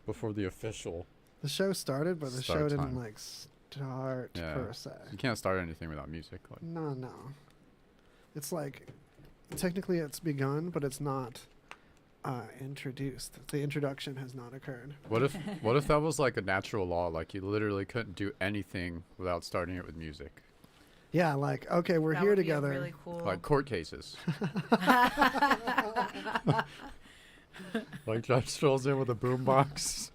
before the official. The show started, but the show Start didn't time. like start per se. You can't start anything without music. Like. No. It's like technically it's begun, but it's not introduced. The introduction has not occurred. What if that was like a natural law? Like you literally couldn't do anything without starting it with music. Yeah, like okay, we're That here would be together. Really cool. Like court cases. Like judge strolls in with a boombox.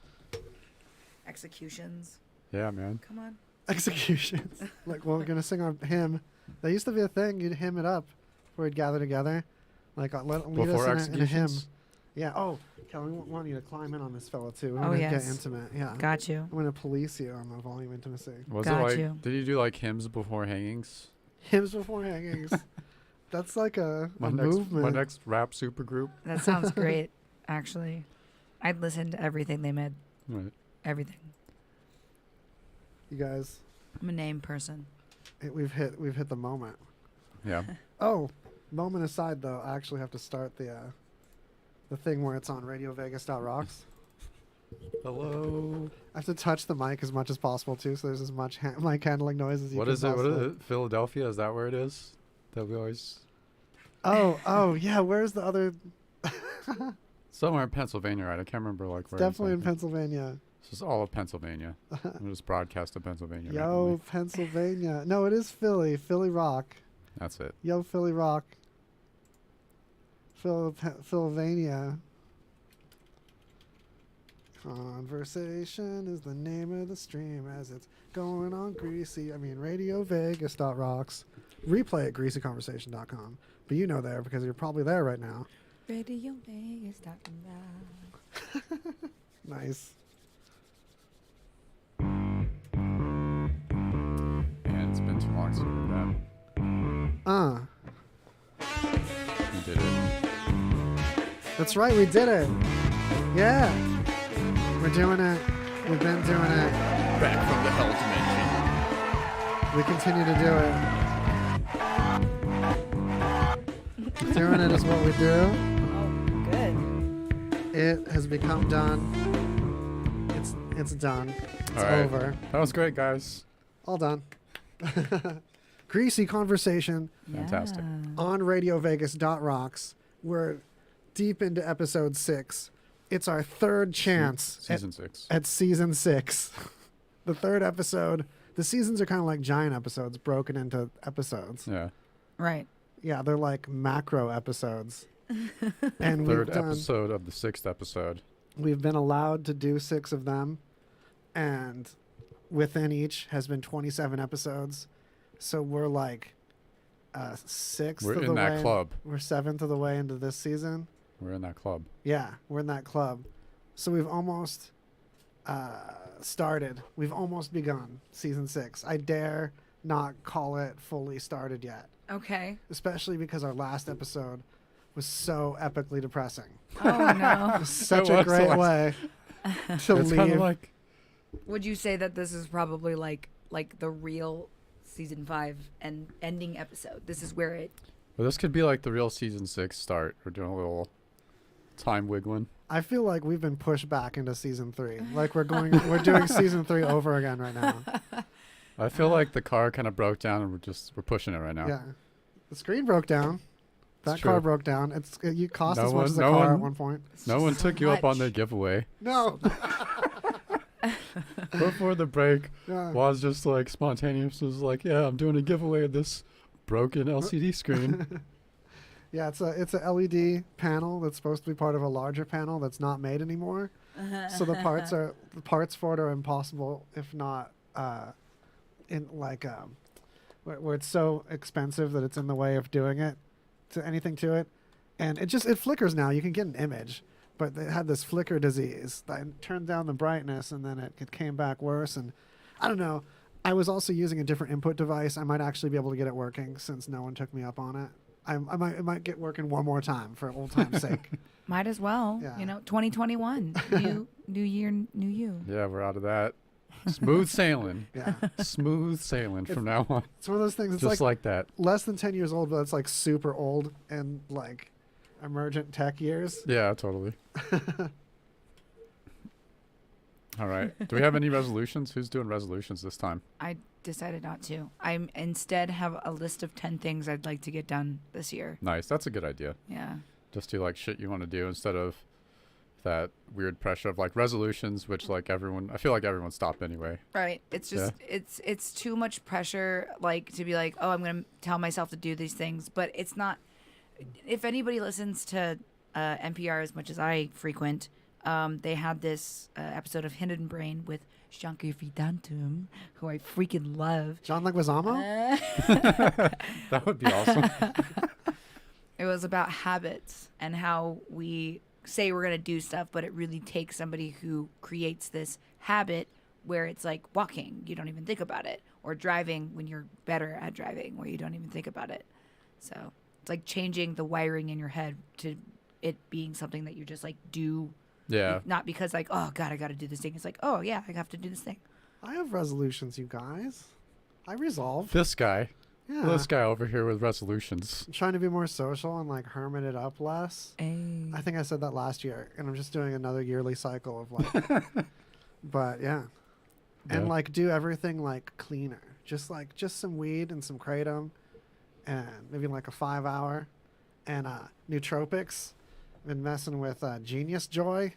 Executions. Yeah, man. Come on. Executions. Like we're gonna sing our hymn. That used to be a thing. You'd hymn it up, where we'd gather together, like lead Before us in a hymn. executions? Yeah. Oh, Kelly, we want you to climb in on this fella too. We're Oh, gonna yes. get intimate. Yeah. Got you. I'm gonna police you on the volume intimacy. Was Got it like? you. Did you do like hymns before hangings? Hymns before hangings. That's like a movement. My next rap supergroup. That sounds great, actually. I'd listen to everything they made. Right. Everything. You guys, I'm a name person. we've hit the moment. Yeah. Oh, moment aside though, I actually have to start the thing where it's on radiovegas.rocks. Hello. I have to touch the mic as much as possible too, so there's as much mic handling noise as you What can is it? What possibly- is it? Philadelphia? Is that where it is? That we always Oh, yeah. Where's the other? somewhere in Pennsylvania, right? I can't remember like where. Definitely in exactly. Pennsylvania. It's just all of Pennsylvania. I'm just broadcast to Pennsylvania. Yo, randomly. Pennsylvania. No, it is Philly. Philly rock. That's it. Yo, Philly rock. Philvania. Conversation is the name of the stream as it's going on radiovegas.rocks. Replay at greasyconversation.com. But you know there because you're probably there right now. Radio Vegas talking about. Nice. And it's been too long since we did that. We did it. That's right, we did it. Yeah. We're doing it. We've been doing it. Back from the hell dimension. We continue to do it. Doing it is what we do. Oh, good. It has become done. It's done. It's All right. over. That was great, guys. All done. Greasy conversation Fantastic. Yeah. on radiovegas.rocks. We're deep into episode 6. It's our third chance Season 6. at season 6. The third episode. The seasons are kind of like giant episodes broken into episodes. Yeah. Right. Yeah, they're like macro episodes. And Third episode of the 6th episode. we've been allowed to do 6 of them, and within each has been 27 episodes. So we're like 6th We're of the in that way. club. We're 7th of the way into this season. We're in that club. Yeah, we're in that club. So we've almost started. We've almost begun season 6. I dare not call it fully started yet, Okay. especially because our last episode was so epically depressing. Oh, no. It was such It a was great the way to It's kind leave. of like Would you say that this is probably like the real season 5 and ending episode? This is where it. well, this could be like the real season 6 start. We're doing a little time wiggling. I feel like we've been pushed back into season 3. Like we're doing season 3 over again right now. I feel like the car kind of broke down and we're pushing it right now. Yeah. The screen broke down. That It's car true. broke down. You cost No as much one- as a no car at one- one point. No one took you up on the much. giveaway. No. Before the break, Yeah. Waz just like spontaneous was like, yeah, I'm doing a giveaway of this broken LCD screen. Yeah, it's a LED panel that's supposed to be part of a larger panel that's not made anymore. So the parts for it are impossible, if not in like where it's so expensive that it's in the way of doing anything to it, and it flickers now. You can get an image, but it had this flicker disease that turned down the brightness, and then it came back worse. And I don't know. I was also using a different input device. I might actually be able to get it working since no one took me up on it. It might get working one more time for old time's sake. Might as well. Yeah. 2021. New year, new you. Yeah, we're out of that. Smooth sailing. Yeah, Smooth sailing from now on. it's one of those things. It's Just like like that. less than 10 years old, but it's like super old and like emergent tech years. Yeah, totally. All right. Do we have any resolutions? Who's doing resolutions this time? I decided not to. I instead have a list of 10 things I'd like to get done this year. Nice. That's a good idea. Yeah. Just do like shit you want to do instead of that weird pressure of like resolutions, which like I feel like everyone stopped anyway. Right. It's just it's too much pressure like to be like, "Oh, I'm going to tell myself to do these things," but it's not. If anybody listens to NPR as much as I frequent, they had this episode of Hidden Brain with Shankar Vedantam, who I freaking love. John Leguizamo? That would be awesome. It was about habits and how we say we're going to do stuff, but it really takes somebody who creates this habit where it's like walking, you don't even think about it, or driving when you're better at driving, where you don't even think about it. So it's like changing the wiring in your head to it being something that you just like do. Yeah. Not because like, oh God, I got to do this thing. It's like, oh yeah, I have to do this thing. I have resolutions, you guys. I resolve. This guy. Yeah. This guy over here with resolutions. I'm trying to be more social and like hermit it up less. Hey. I think I said that last year, and I'm just doing another yearly cycle of like, but yeah. And Yeah. like do everything like cleaner, just some weed and some kratom, and maybe like a 5 hour, and nootropics. Been messing with Genius Joy,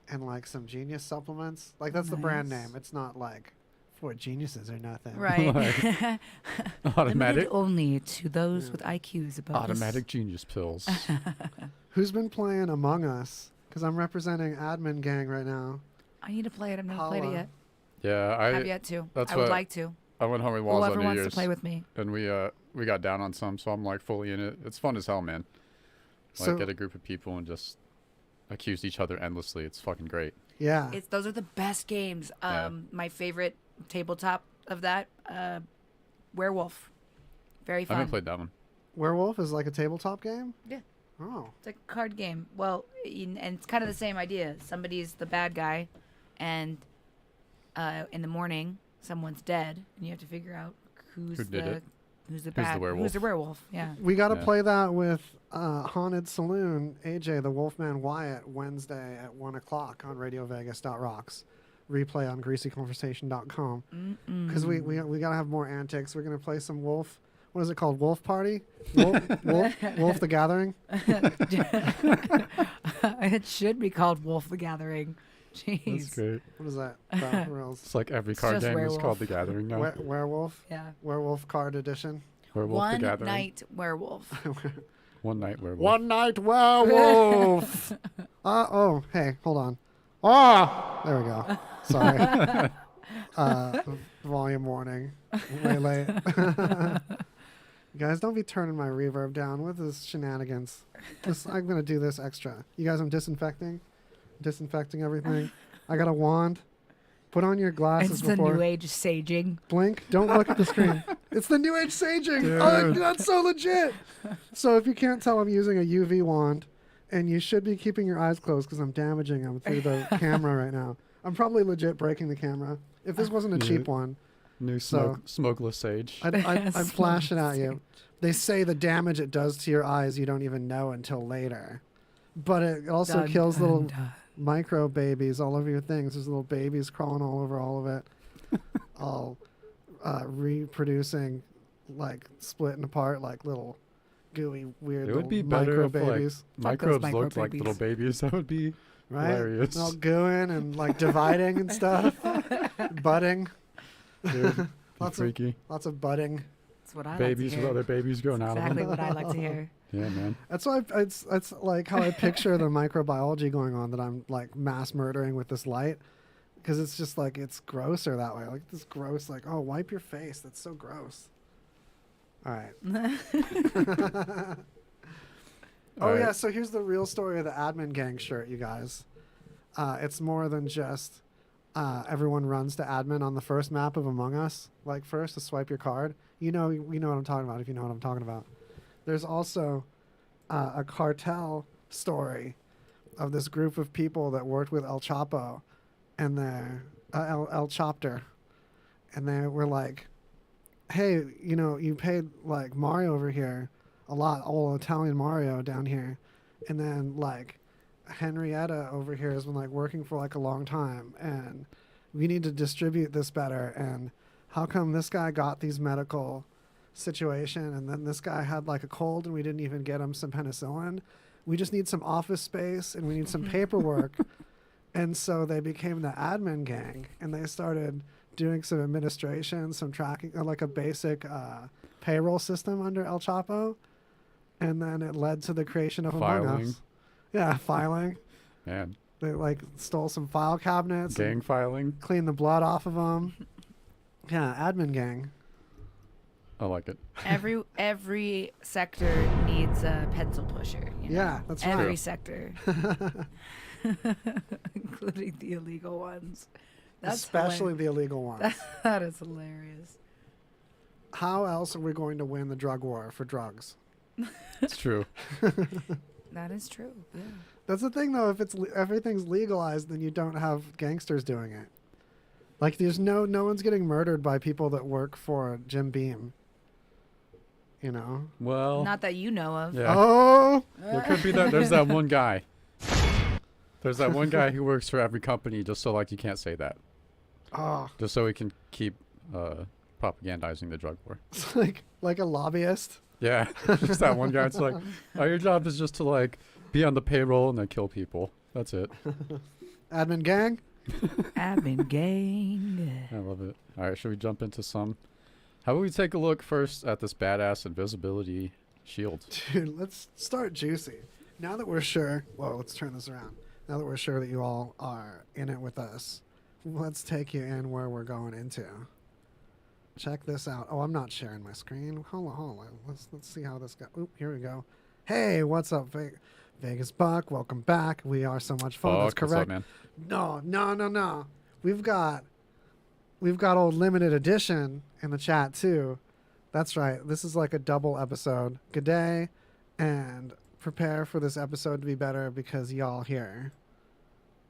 and like some Genius supplements. Like that's the brand Nice. name. It's not like for geniuses or nothing. Right. Automatic. Limited only to those with IQs above Automatic genius pills. Who's been playing Among Us? Because I'm representing admin gang right now. I need to play it. I've never played it Holla. yet. Yeah, I have yet to. that's I would what- like to. I went home with Walls Whoever on New wants Year's, to play with me. and we got down on some, so I'm like fully in it. It's fun as hell, man. Like So get a group of people and just accuse each other endlessly. It's fucking great. yeah, Those are the best games. Yeah. My favorite tabletop of that, Werewolf. Very I fun. haven't played that one. Werewolf is like a tabletop game. Yeah. Oh, It's a card game. Well, and it's kind of the same idea. Somebody's the bad guy, and in the morning, someone's dead, and you have to figure out who's Who did it? who's the Who's the bad, werewolf? who's the werewolf. Yeah. we got to Yeah. play that with Haunted Saloon, AJ the Wolfman Wyatt, Wednesday at 1:00 on RadioVegas.rocks. Replay on GreasyConversation.com. Because we got to have more antics. We're going to play some Wolf. What is it called? Wolf Party? Wolf the Gathering? It should be called Wolf the Gathering. Jeez. That's great. What is that? About rules? It's like every It's card just game is werewolf. called The Gathering now. Werewolf? Yeah. Werewolf Card Edition? Werewolf One The Gathering. night werewolf. One night werewolf. One night werewolf. Oh, hey, hold on. Ah, there we go. Sorry. Volume warning. Way late. You guys, don't be turning my reverb down with this shenanigans. I'm gonna do this extra. You guys, I'm disinfecting everything. I got a wand. Put on your glasses It's the before. new age saging. Blink. Don't look at the screen. It's the new age saging. Oh, Dude. that's so legit. So if you can't tell, I'm using a UV wand, and you should be keeping your eyes closed because I'm damaging them through the camera right now. I'm probably legit breaking the camera. If this wasn't a cheap one, New So- smokeless sage. I'd flash it at you. They say the damage it does to your eyes you don't even know until later. But it also Dun, kills dun, little dun. micro babies all over your things. There's little babies crawling all over all of it. All reproducing, like splitting apart like little gooey, weird It would little be better micro if like babies. microbes micro looked like babies. little babies. That would be Right? hilarious. All gooing and like dividing and stuff. Budding. Dude, be Lots of freaky. lots of budding. That's what I Babies like to with hear. other babies growing out of Exactly them. what I like to hear. Yeah, man. That's why it's like how I picture the microbiology going on that I'm like mass murdering with this light, because it's just like it's grosser that way. Like this gross, like, oh, wipe your face. That's so gross. All right. Oh All yeah. right. So here's the real story of the admin gang shirt, you guys. It's more than just everyone runs to admin on the first map of Among Us. Like first to swipe your card. You know what I'm talking about if you know what I'm talking about. There's also a cartel story of this group of people that worked with El Chapo and their El Chapter, and they were like, hey, you paid like Mario over here a lot, old Italian Mario down here, and then like Henrietta over here has been like working for like a long time, and we need to distribute this better. And how come this guy got these medical situation, and then this guy had like a cold, and we didn't even get him some penicillin? We just need some office space, and we need some paperwork. And so they became the admin gang, and they started doing some administration, some tracking, like a basic payroll system under El Chapo. And then it led to the creation of Among Filing. Us. Yeah, filing. Man, They like stole some file cabinets, gang and filing. cleaned the blood off of them. Yeah, admin gang. I like it. Every sector needs a pencil pusher. You know? Yeah, that's right. Every True. sector, including the illegal ones. That's Especially the illegal ones. that is hilarious. How else are we going to win the drug war for drugs? It's true. That is true. Yeah. That's the thing, though. If everything's legalized, then you don't have gangsters doing it. Like, there's no one's getting murdered by people that work for Jim Beam. You know? Well, Not that you know of. yeah. Oh, There could be that. There's that one guy. There's that one guy who works for every company just so like you can't say that. oh, Just so he can keep propagandizing the drug war. it's like a lobbyist. Yeah, just that one guy. It's like, oh, your job is just to like be on the payroll and then kill people. That's it. Admin gang. Admin gang. I love it. All right, should we jump into some? How about we take a look first at this badass invisibility shield? Dude, let's start juicy. Now that we're sure, well, let's turn this around. Now that we're sure that you all are in it with us, let's take you in where we're going into. Check this out. Oh, I'm not sharing my screen. Hold on. Let's see how this goes. Oop, here we go. Hey, what's up, Vegas Buck? Welcome back. We are so much fun. That's Fuck, what's up, correct. man? No. We've got old limited edition in the chat too. That's right. This is like a double episode. Good day, and prepare for this episode to be better because y'all here.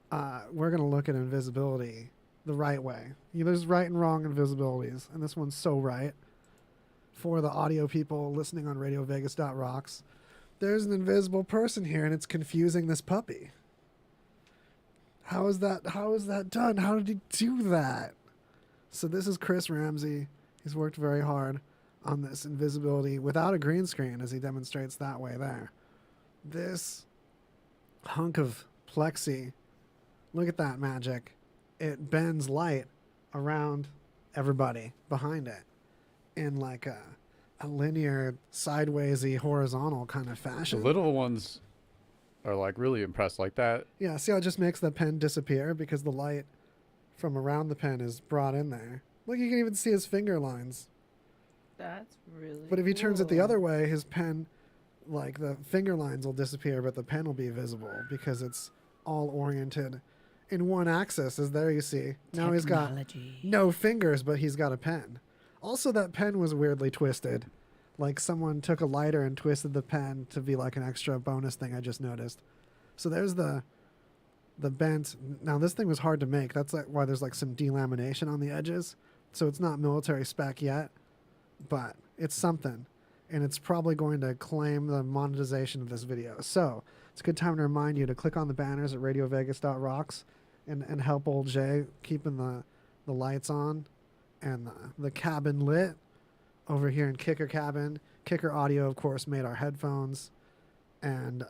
We're gonna look at invisibility the right way. There's right and wrong invisibilities, and this one's so right. For the audio people listening on RadioVegas.rocks, there's an invisible person here, and it's confusing this puppy. How is that done? How did he do that? So this is Chris Ramsey. He's worked very hard on this invisibility without a green screen, as he demonstrates that way there. This hunk of plexi, look at that magic. It bends light around everybody behind it in like a linear, sidewaysy, horizontal kind of The fashion. little ones are like really impressed like that. Yeah, see how it just makes the pen disappear because the light from around the pen is brought in there. Look, you can even see his finger lines. That's really But if he turns it the other way, his pen, like the finger lines will disappear, but the pen will be visible because it's all oriented in one axis, as there you see. Now he's got no fingers, but he's got a pen. Also, that pen was weirdly twisted. Like someone took a lighter and twisted the pen to be like an extra bonus thing I just noticed. So there's the bent. Now this thing was hard to make. That's like why there's like some delamination on the edges. So it's not military spec yet, but it's something. And it's probably going to claim the monetization of this video. So it's a good time to remind you to click on the banners at RadioVegas.rocks and help old Jay keeping the lights on and the cabin lit over here in Kicker Cabin. Kicker Audio, of course, made our headphones. And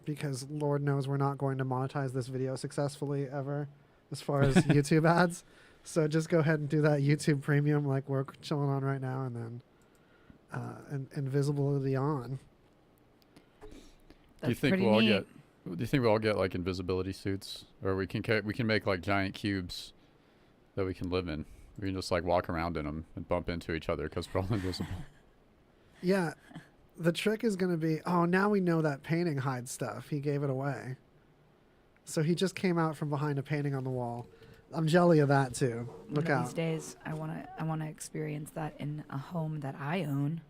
because Lord knows we're not going to monetize this video successfully ever as far as YouTube ads. So just go ahead and do that YouTube premium like we're chilling on right now, and then invisibility on. Do you think we'll all get? Do you think we'll all get like invisibility suits, or we can make like giant cubes that we can live in? We can just like walk around in them and bump into each other because we're all invisible. Yeah, the trick is going to be, oh, now we know that painting hides stuff. He gave it away. So he just came out from behind a painting on the wall. I'm jelly of that too. Look One of out. these days, I wanna experience that in a home that I own.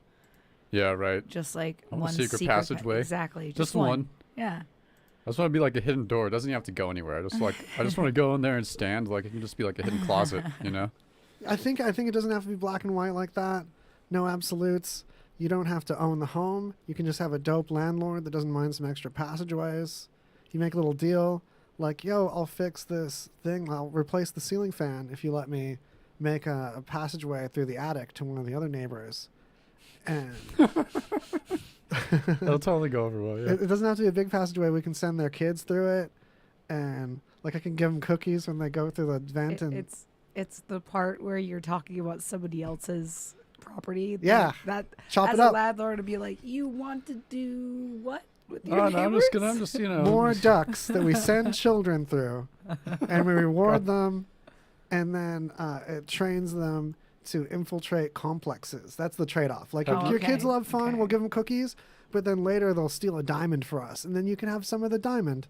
Yeah, right. Just like Oh, a one secret passageway. Exactly. Just one. Yeah. I just want to be like a hidden door. It doesn't even have to go anywhere. I just want to go in there and stand. Like it can just be like a hidden closet, you know? I think it doesn't have to be black and white like that. No absolutes. You don't have to own the home. You can just have a dope landlord that doesn't mind some extra passageways. You make a little deal, like, yo, I'll fix this thing. I'll replace the ceiling fan if you let me make a passageway through the attic to one of the other neighbors. And That'll totally go over well. Yeah. it doesn't have to be a big passageway. We can send their kids through it, and like I can give them cookies when they go through the vent. And It's the part where you're talking about somebody else's property. Yeah. That chop as it a up. landlord to be like, you want to do what with your Oh, no, neighbors? I'm just, you know. More ducts that we send children through, and we reward them, and then it trains them to infiltrate complexes. That's the trade-off. Like, Oh, your kids okay. will have fun, Okay. we'll give them cookies, but then later they'll steal a diamond for us, and then you can have some of the diamond.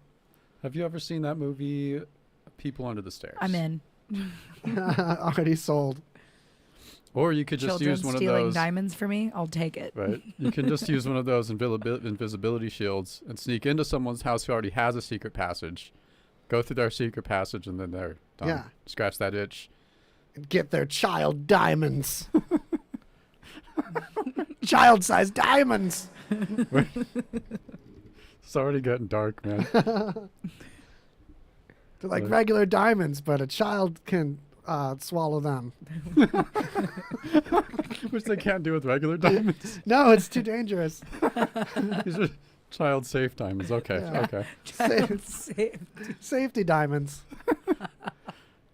Have you ever seen that movie, People Under the Stairs? I'm in. Already sold. Or you could just Children use one of stealing those. diamonds for me. I'll take it. Right. You can just use one of those invisibility shields and sneak into someone's house who already has a secret passage, go through their secret passage, and then they're done. Yeah. Scratch that itch. And get their child diamonds. Child-sized diamonds. It's already getting dark, man. They're like Right. regular diamonds, but a child can swallow them. Which they can't do with regular diamonds. No, it's too dangerous. These are child safe diamonds. Okay. Yeah. Okay. Safety diamonds.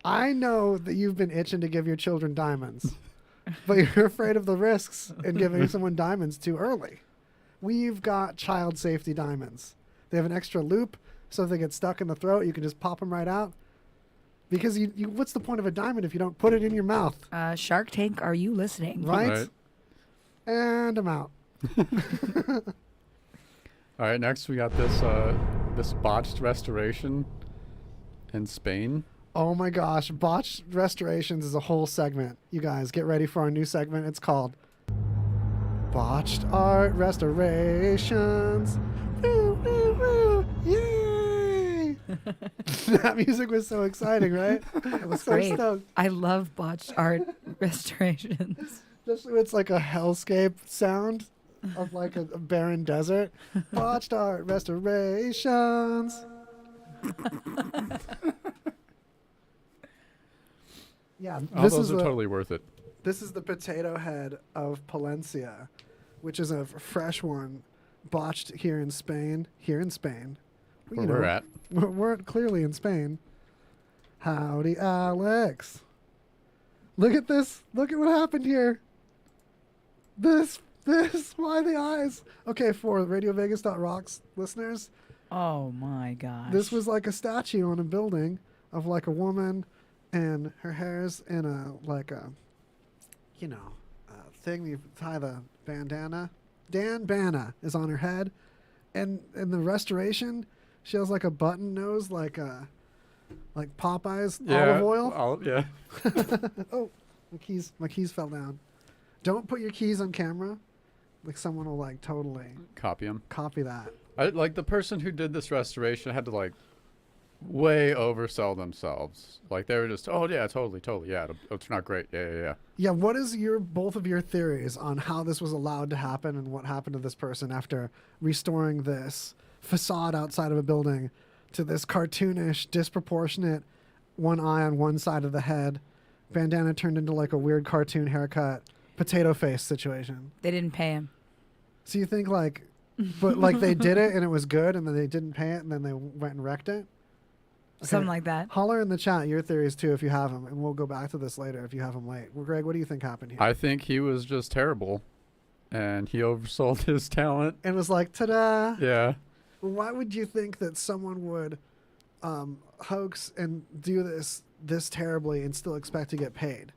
I know that you've been itching to give your children diamonds, but you're afraid of the risks in giving someone diamonds too early. We've got child safety diamonds. They have an extra loop, so if they get stuck in the throat, you can just pop them right out. Because you what's the point of a diamond if you don't put it in your mouth, Shark Tank, are you listening? right? Right. And I'm out. All right. Next, we got this botched restoration in Spain. Oh my gosh, botched restorations is a whole segment. You guys, get ready for our new segment. It's called Botched Art Restorations. Woo, woo, woo. Yay! That music was so exciting, right? I was so Great. stoked. I love botched art restorations. Especially when it's like a hellscape sound of like a barren desert. Botched Art Restorations. Yeah, All this those is are totally worth it. This is the potato head of Palencia, which is a fresh one, botched here in Spain. Here in Spain. Where we're at. We're clearly in Spain. Howdy, Alex. Look at this. Look at what happened here. This, why the eyes? Okay, for RadioVegas.rocks listeners, Oh my gosh. this was like a statue on a building of like a woman, and her hair's in a thing you tie the bandana. Dan Bana is on her head, and in the restoration, she has like a button nose, like Popeye's olive oil. Yeah. Oh, my keys fell down. Don't put your keys on camera. Like someone will like totally Copy them. copy that. Like the person who did this restoration had to like way oversell themselves. Like they were just, oh yeah, totally, yeah, it'll turn out great. Yeah. Yeah, what is both of your theories on how this was allowed to happen and what happened to this person after restoring this facade outside of a building to this cartoonish, disproportionate one eye on one side of the head, bandana turned into like a weird cartoon haircut, potato face situation? They didn't pay him. So you think like, but like they did it and it was good and then they didn't pay it and then they went and wrecked it? Something like that. Holler in the chat your theories too if you have them, and we'll go back to this later if you have them late. Well, Greg, what do you think happened here? I think he was just terrible, and he oversold his talent. And was like, ta-da! Yeah. Why would you think that someone would hoax and do this terribly and still expect to get paid?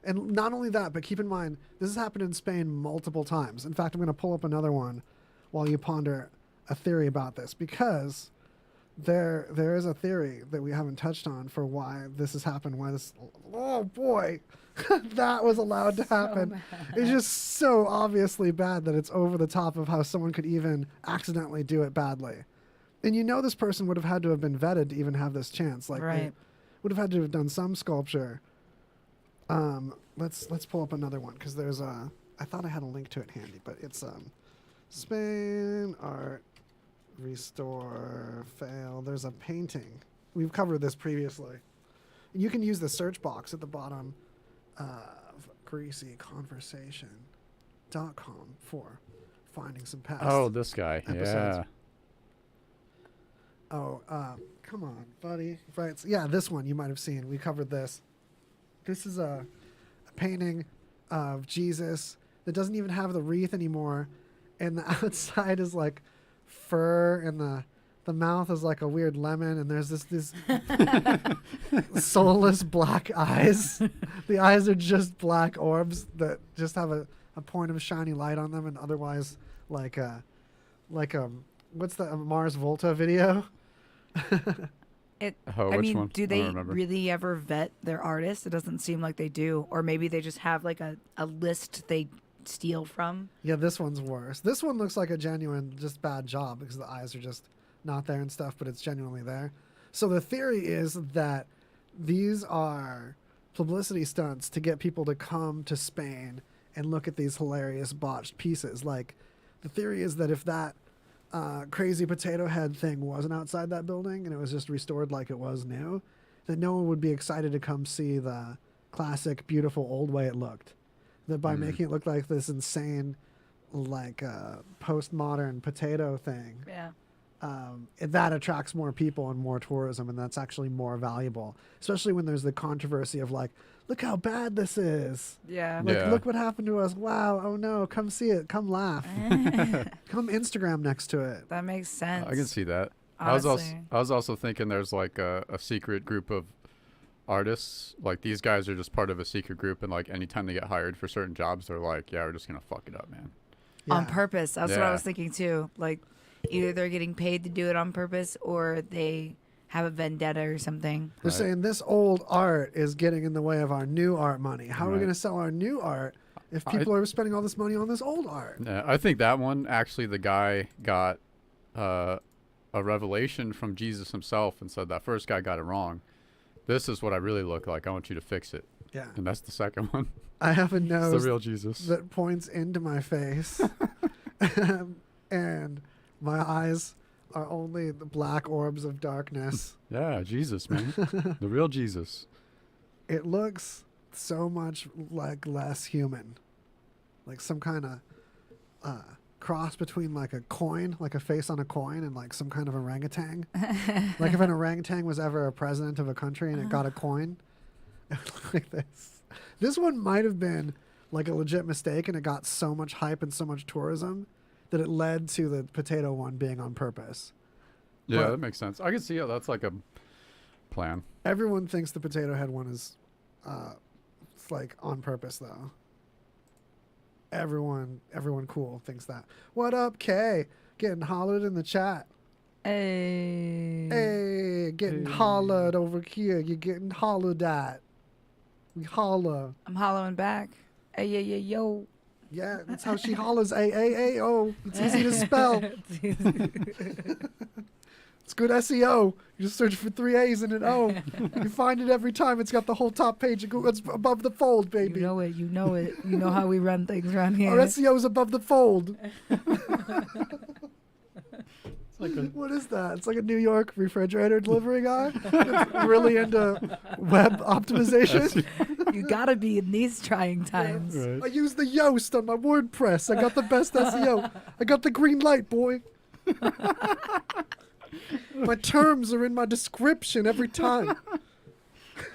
And not only that, but keep in mind, this has happened in Spain multiple times. In fact, I'm going to pull up another one while you ponder a theory about this, because there is a theory that we haven't touched on for why this has happened, why this, oh boy, that was allowed to happen. It's just so obviously bad that it's over the top of how someone could even accidentally do it badly. And you know this person would have had to have been vetted to even have this chance. Like, Right. they would have had to have done some sculpture. Let's pull up another one, because there's I thought I had a link to it handy, but it's Spain art Restore, fail. There's a painting. We've covered this previously. You can use the search box at the bottom of greasyconversation.com for finding some past. Oh, this guy. episodes. Yeah. Oh, come on, buddy. Right. So, yeah, this one you might have seen. We covered this. This is a painting of Jesus that doesn't even have the wreath anymore. And the outside is like fur, and the mouth is like a weird lemon, and there's this soulless black eyes. The eyes are just black orbs that just have a point of shiny light on them, and otherwise like what's the Mars Volta video? Oh, I which mean, one? do I they don't remember. really ever vet their artists? It doesn't seem like they do. Or maybe they just have like a list they steal from. Yeah, this one's worse. This one looks like a genuine just bad job because the eyes are just not there and stuff, but it's genuinely there. So the theory is that these are publicity stunts to get people to come to Spain and look at these hilarious botched pieces. Like, the theory is that if that crazy potato head thing wasn't outside that building and it was just restored like it was new, then no one would be excited to come see the classic, beautiful old way it looked. That by making it look like this insane, like postmodern potato thing, Yeah. that attracts more people and more tourism, and that's actually more valuable. Especially when there's the controversy of like, look how bad this is. Yeah. Like, Yeah. look what happened to us. Wow. Oh no. Come see it. Come laugh. Come Instagram next to it. That makes sense. I can see that. Honestly. I was also thinking there's like a secret group of artists. Like, these guys are just part of a secret group, and like anytime they get hired for certain jobs, they're like, yeah, we're just gonna fuck it up, man. On Yeah. purpose. That's what I Yeah. was thinking too. Like, either they're getting paid to do it on purpose, or they have a vendetta or something. They're Right. saying this old art is getting in the way of our new art money. How are we Right. going to sell our new art if I- people are spending all this money on this old art? Yeah, I think that one actually, the guy got a revelation from Jesus himself and said that first guy got it wrong. This is what I really look like. I want you to fix it. Yeah. And that's the second one. I have a It's the nose real Jesus. that points into my face, and my eyes are only the black orbs of darkness. Yeah, Jesus, man. The real Jesus. It looks so much like less human, like some kind of cross between like a coin, like a face on a coin, and like some kind of orangutan. Like if an orangutan was ever a president of a country and it got a coin, it would look like this. This one might have been like a legit mistake, and it got so much hype and so much tourism that it led to the potato one being on purpose. Yeah, But- that makes sense. I can see how that's like a plan. Everyone thinks the potato head one is it's like on purpose though. Everyone cool thinks that. What up, Kay? Getting hollered in the chat. Hey. Hey, getting Hey. hollered over here. You're getting hollered at. We holler. I'm hollowing back. Hey, yeah, yeah, yo. Yeah, that's how she hollers. A-A-A-O. It's easy to spell. It's good SEO. You just search for 3 A's and an O. You can find it every time. It's got the whole top page. It's above the fold, baby. You know it. You know it. You know how we run things around here. Our SEO is above the fold. It's like a, What is that? It's like a New York refrigerator delivery guy. That's really into web optimization. You gotta be in these trying times. right. I use the Yoast on my WordPress. I got the best SEO. I got the green light, boy. My terms are in my description every time.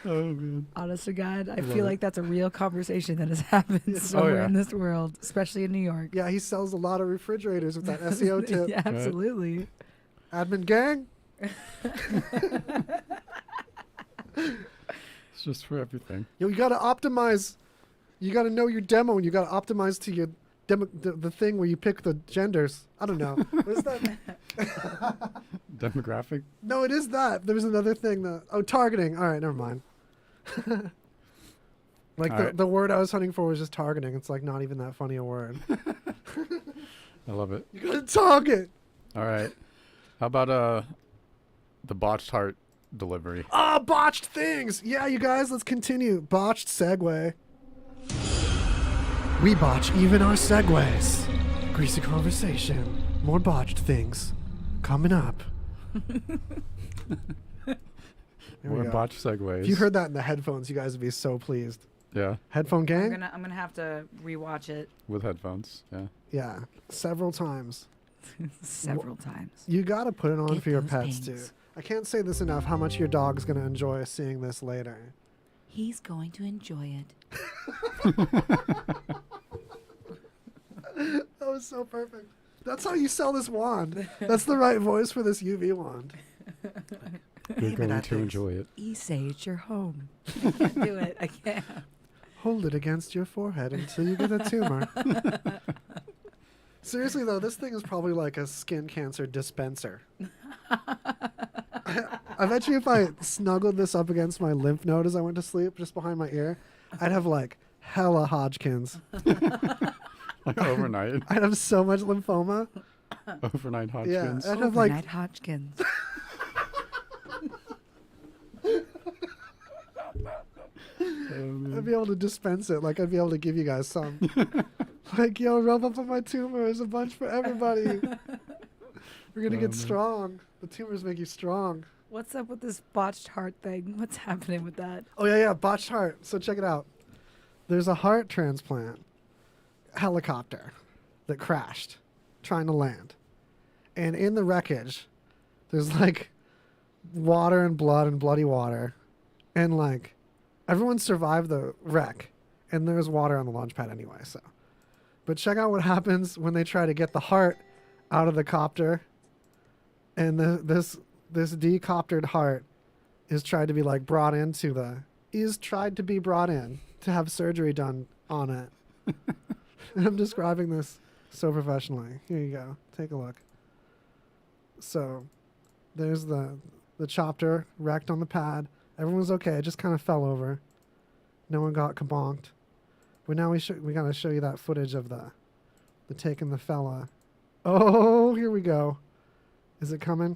Oh, man. Honest to God, I Love feel it. like that's a real conversation that has happened somewhere yeah. in this world, especially in New York. Yeah, he sells a lot of refrigerators with that SEO tip. Yeah, absolutely. Admin gang. It's just for everything. Yo, you gotta optimize. You gotta know your demo, and you gotta optimize to your demo, the thing where you pick the genders. I don't know. What is that? Demographic? No, it is that. There was another thing that. Oh, targeting. All right, never mind. Like All the, right. the word I was hunting for was just targeting. It's like not even that funny a word. I love it. You gotta target. All right. How about the botched heart delivery? Ah, botched things. Yeah, you guys, let's continue. Botched segue. We botch even our segues. Greasy conversation. More botched things. Coming up. There we More go. botch segues. If you heard that in the headphones, you guys would be so pleased. Yeah, Headphone gang? I'm gonna have to rewatch it with headphones. Yeah. Yeah, several times. several times. You got to put it on Get for your those pets bangs. too. I can't say this enough how much your dog's going to enjoy seeing this later. He's going to enjoy it. That was so perfect. That's how you sell this wand. That's the right voice for this UV wand. You're Aim it going at to things. enjoy it. It's your home. I can't do it. I can't. Hold it against your forehead until you get a tumor. Seriously though, this thing is probably like a skin cancer dispenser. I bet you if I snuggled this up against my lymph node as I went to sleep, just behind my ear, I'd have like hella Hodgkins. Like overnight. I'd have so much lymphoma. Overnight Hodgkins. I'd have like Overnight Hodgkins. I'd be able to dispense it. Like I'd be able to give you guys some. Like, yo, rub up on my tumor. There's a bunch for everybody. We're gonna get strong. The tumors make you strong. What's up with this botched heart thing? What's happening with that? Oh yeah, botched heart. So check it out. There's a heart transplant helicopter that crashed trying to land. And in the wreckage, there's like water and blood and bloody water. And like everyone survived the wreck. And there's water on the launch pad anyway, so. But check out what happens when they try to get the heart out of the copter. And this decoptered heart is tried to be like brought in to have surgery done on it. I'm describing this so professionally. Here you go. Take a look. So there's the chopper wrecked on the pad. Everyone's okay. It just kind of fell over. No one got kabonked. But now we gotta show you that footage of the taking the fella. Oh, here we go. Is it coming?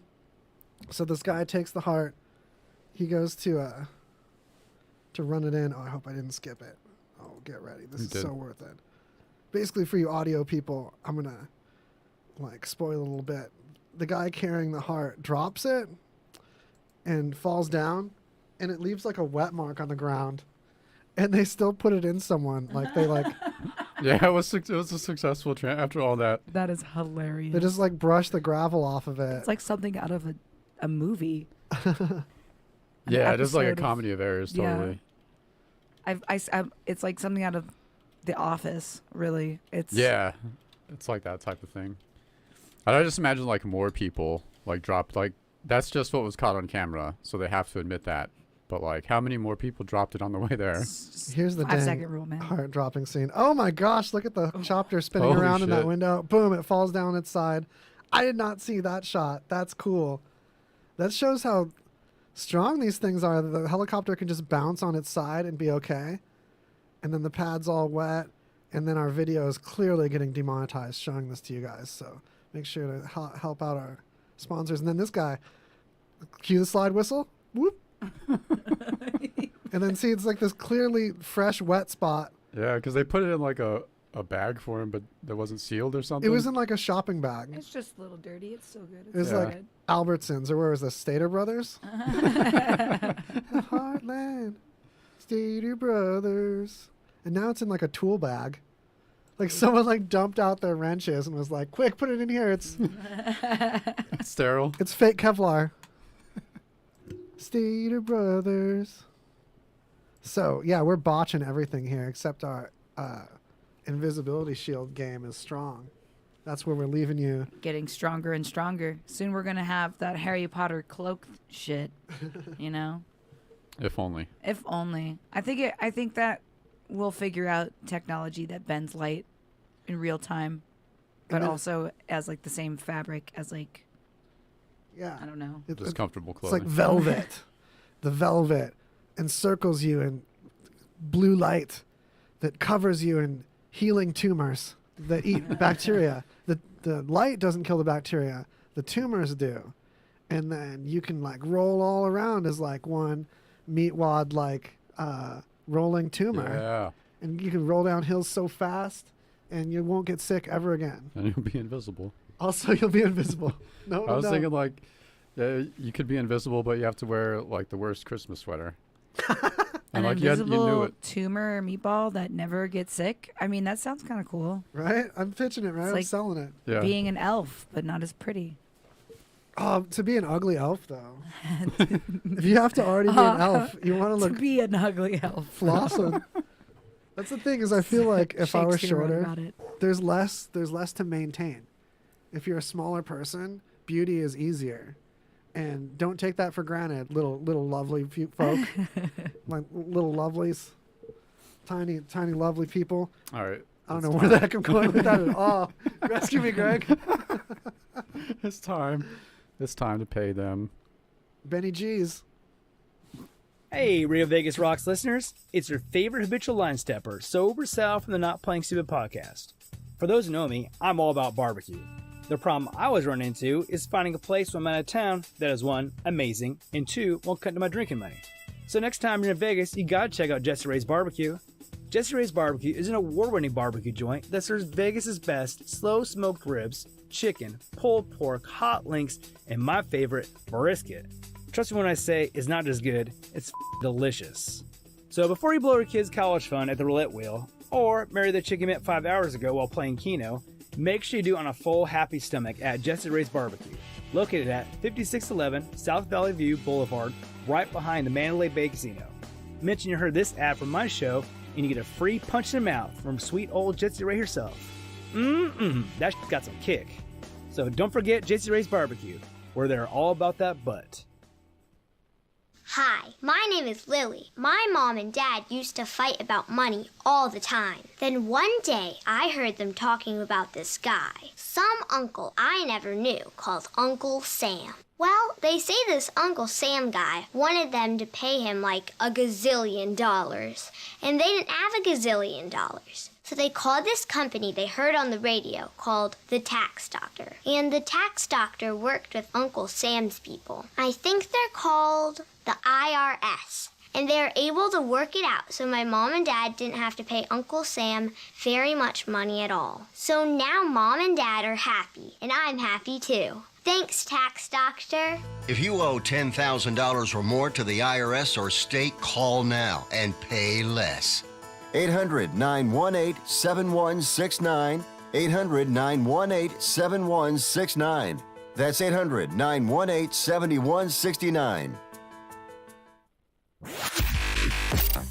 So this guy takes the heart. He goes to run it in. Oh, I hope I didn't skip it. Oh, get ready. This is so worth it. Basically, for you audio people, I'm gonna like spoil a little bit. The guy carrying the heart drops it and falls down, and it leaves like a wet mark on the ground. And they still put it in someone. Like they like Yeah, it was a successful after all that. That is hilarious. they just like brush the gravel off of it. It's like something out of a movie. Yeah, it is like a episode of- comedy of errors, yeah. totally. It's like something out of The Office. Really, it's Yeah, it's like that type of thing. I just imagine like more people like dropped like that's just what was caught on camera, so they have to admit that. But like, how many more people dropped it on the way there? Here's the 5-second rule, man. heart dropping scene. Oh my gosh, look at the chopper spinning Holy around in that shit. window. Boom, it falls down its side. I did not see that shot. That's cool. That shows how strong these things are. The helicopter can just bounce on its side and be okay. And then the pad's all wet. And then our video is clearly getting demonetized showing this to you guys. So make sure to help out our sponsors. And then this guy, cue the slide whistle. Whoop. And then see, it's like this clearly fresh, wet spot. Yeah, because they put it in like a bag for him, but that wasn't sealed or something. It was in like a shopping bag. It's just a little dirty. It's still good. It was Yeah. like Albertsons, or where was this? Stater Brothers? The Heartland. Stater Brothers. And now it's in like a tool bag. Like someone like dumped out their wrenches and was like, quick, put it in here. It's sterile. it's fake Kevlar. Stater Brothers. So, yeah, we're botching everything here except our invisibility shield game is strong. That's where we're leaving you. Getting stronger and stronger. Soon we're gonna have that Harry Potter cloak shit. You know? If only. If only. I think that we'll figure out technology that bends light in real time, but And then- also as like the same fabric as like Yeah. I don't know. Just comfortable It's clothing. like velvet. The velvet encircles you in blue light that covers you in healing tumors that eat bacteria. The light doesn't kill the bacteria. The tumors do. And then you can like roll all around as like one meat wad like rolling tumor. Yeah, And you can roll down hills so fast and you won't get sick ever again. and you'll be invisible. Also, you'll be invisible. No, I was thinking like, yeah, you could be invisible, but you have to wear like the worst Christmas sweater. An And like you invisible knew it. tumor or meatball that never gets sick. I mean, that sounds kind of cool. Right? I'm pitching it, right? It's I'm like selling it. Yeah. Being an elf, but not as pretty. To be an ugly elf, though. If you have to already be an elf, you want to To look be an ugly elf. flossing. That's the thing is I feel like if I were Shakespeare wrote shorter, about it. there's less to maintain. If you're a smaller person, beauty is easier. And don't take that for granted, little lovely folk. Like little lovelies. Tiny lovely people. All right. I don't know where the heck I'm going with that at all. Rescue me, Greg. It's time. It's time to pay them. Benny G's. Hey, Radio Vegas Rocks listeners. It's your favorite habitual line stepper, Sober Sal from the Not Playing Stupid podcast. For those who know me, I'm all about barbecue. The problem I always run into is finding a place when I'm out of town that is 1, amazing, and 2, won't cut into my drinking money. So next time you're in Vegas, you gotta check out Jesse Ray's Barbecue. Jesse Ray's Barbecue is an award-winning barbecue joint that serves Vegas's best slow-smoked ribs, chicken, pulled pork, hot links, and my favorite, brisket. Trust me when I say it's not just good, it's delicious. So before you blow your kids' college fund at the roulette wheel, or marry the chick you met 5 hours ago while playing Keno, make sure you do it on a full, happy stomach at Jesse Ray's Barbecue, located at 5611 South Valley View Boulevard, right behind the Mandalay Bay Casino. Mention you heard this ad from my show, and you get a free punch in the mouth from sweet old Jesse Ray herself. That got some kick. So don't forget Jesse Ray's Barbecue, where they're all about that butt. Hi, my name is Lily. My mom and dad used to fight about money all the time. Then one day, I heard them talking about this guy, some uncle I never knew, called Uncle Sam. Well, they say this Uncle Sam guy wanted them to pay him like $1 gazillion, and they didn't have $1 gazillion. So they called this company they heard on the radio called the Tax Doctor. And the Tax Doctor worked with Uncle Sam's people. I think they're called the IRS. And they were able to work it out so my mom and dad didn't have to pay Uncle Sam very much money at all. So now mom and dad are happy, and I'm happy too. Thanks, Tax Doctor. If you owe $10,000 or more to the IRS or state, call now and pay less. 800-918-7169. 800-918-7169. That's 800-918-7169.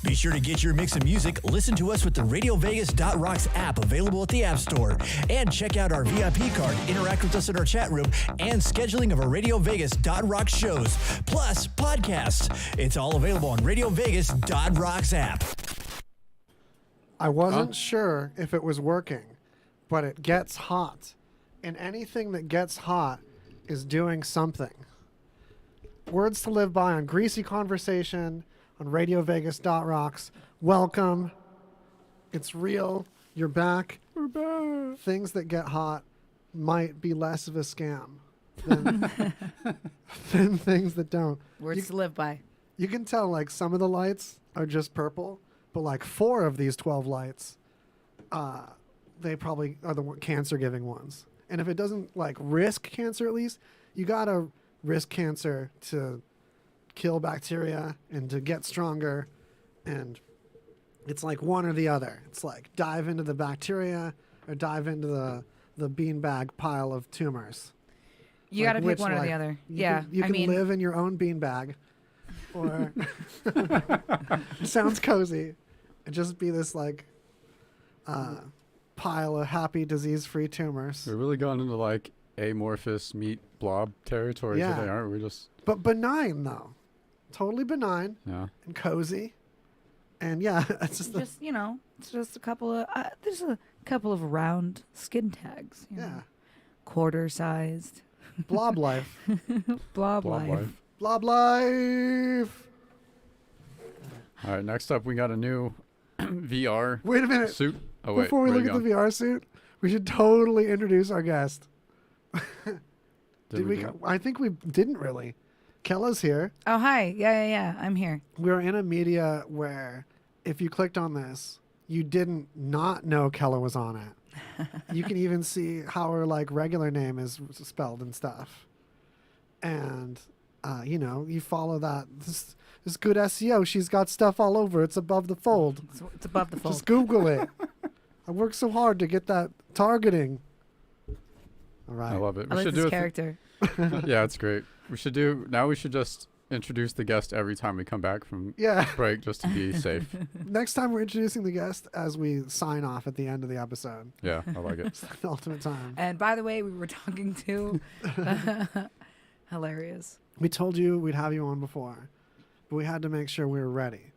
Be sure to get your mix of music. Listen to us with the RadioVegas.rocks app available at the App Store. And check out our VIP card, interact with us in our chat room, and scheduling of our RadioVegas.rocks shows, plus podcasts. It's all available on RadioVegas.rocks app. I wasn't sure if it was working, but it gets hot. And anything that gets hot is doing something. Words to live by on Greasy Conversation on RadioVegas.rocks. Welcome. It's real. You're back. We're back. Things that get hot might be less of a scam than, than things that don't. Words to live by. You can tell like some of the lights are just purple, but like 4 of these 12 lights, they probably are the cancer-giving ones. And if it doesn't like risk cancer, at least you gotta risk cancer to kill bacteria and to get stronger. And it's like one or the other. It's like dive into the bacteria or dive into the beanbag pile of tumors. You Like, got to pick which one or life? the other. You Yeah. can, you I can mean, live in your own beanbag, or sounds cozy, and just be this like pile of happy disease-free tumors. We're really gone into like amorphous meat blob territory Yeah. today, aren't we? Just But benign though, totally benign yeah. and cozy, and yeah, it's just just it's just a couple of there's a couple of round skin tags. You know, yeah, quarter-sized blob life, blob Blob life. life. blob life. All right, next up we got a new VR Wait a minute. suit. Oh wait, Before we where look you at the going? VR suit, we should totally introduce our guest. Did we? do it? I think we didn't really. Kella's here. Oh, hi. Yeah. I'm here. We're in a media where if you clicked on this, you didn't not know Kella was on it. You can even see how her like regular name is spelled and stuff. And you know, you follow that. This good SEO. She's got stuff all over. It's above the fold. It's above the fold. Just Google it. I worked so hard to get that targeting. All right. I love it. I like this character. Yeah, it's great. We should just introduce the guest every time we come back from break just to be safe. Next time we're introducing the guest as we sign off at the end of the episode. Yeah, I like it. It's the ultimate time. And by the way, we were talking to hilarious. We told you we'd have you on before, but we had to make sure we were ready.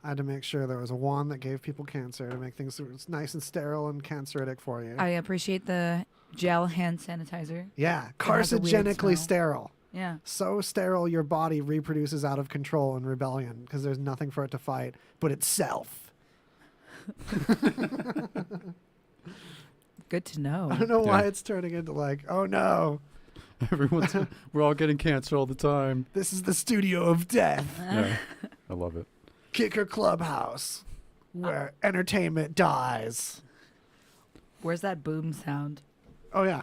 I had to make sure there was a wand that gave people cancer to make things nice and sterile and canceritic for you. I appreciate the gel hand sanitizer. Yeah, It has a weird carcinogenically smell. sterile. Yeah. So sterile your body reproduces out of control and rebellion because there's nothing for it to fight but itself. Good to know. I don't know why it's turning into like, oh no. We're all getting cancer all the time. This is the studio of death. Yeah, I love it. Kicker Clubhouse, where entertainment dies. Where's that boom sound? Oh, yeah.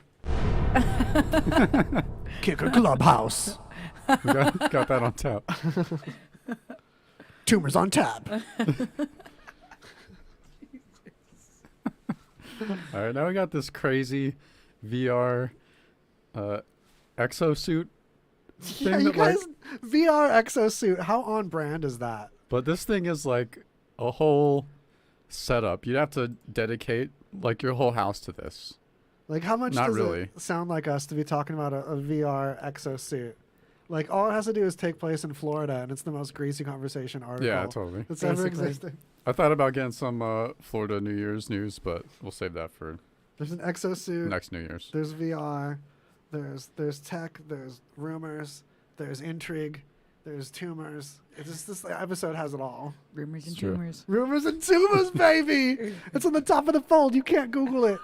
Kicker Clubhouse. We got that on tap. Tumors on tap. All right, now we got this crazy VR exosuit thing. Yeah, you guys, VR exosuit, how on brand is that? But this thing is like a whole setup. You'd have to dedicate like your whole house to this. Like, how much Not does really. it sound like us to be talking about a VR exosuit? Like, all it has to do is take place in Florida, and it's the most greasy conversation article Yeah, totally. that's ever Basically. existed. I thought about getting some Florida New Year's news, but we'll save that for There's an exosuit. next New Year's. There's VR. There's tech. There's rumors. There's intrigue. There's tumors. It's just this episode has it all. Rumors and It's true. tumors. Rumors and tumors, baby. It's on the top of the fold. You can't Google it.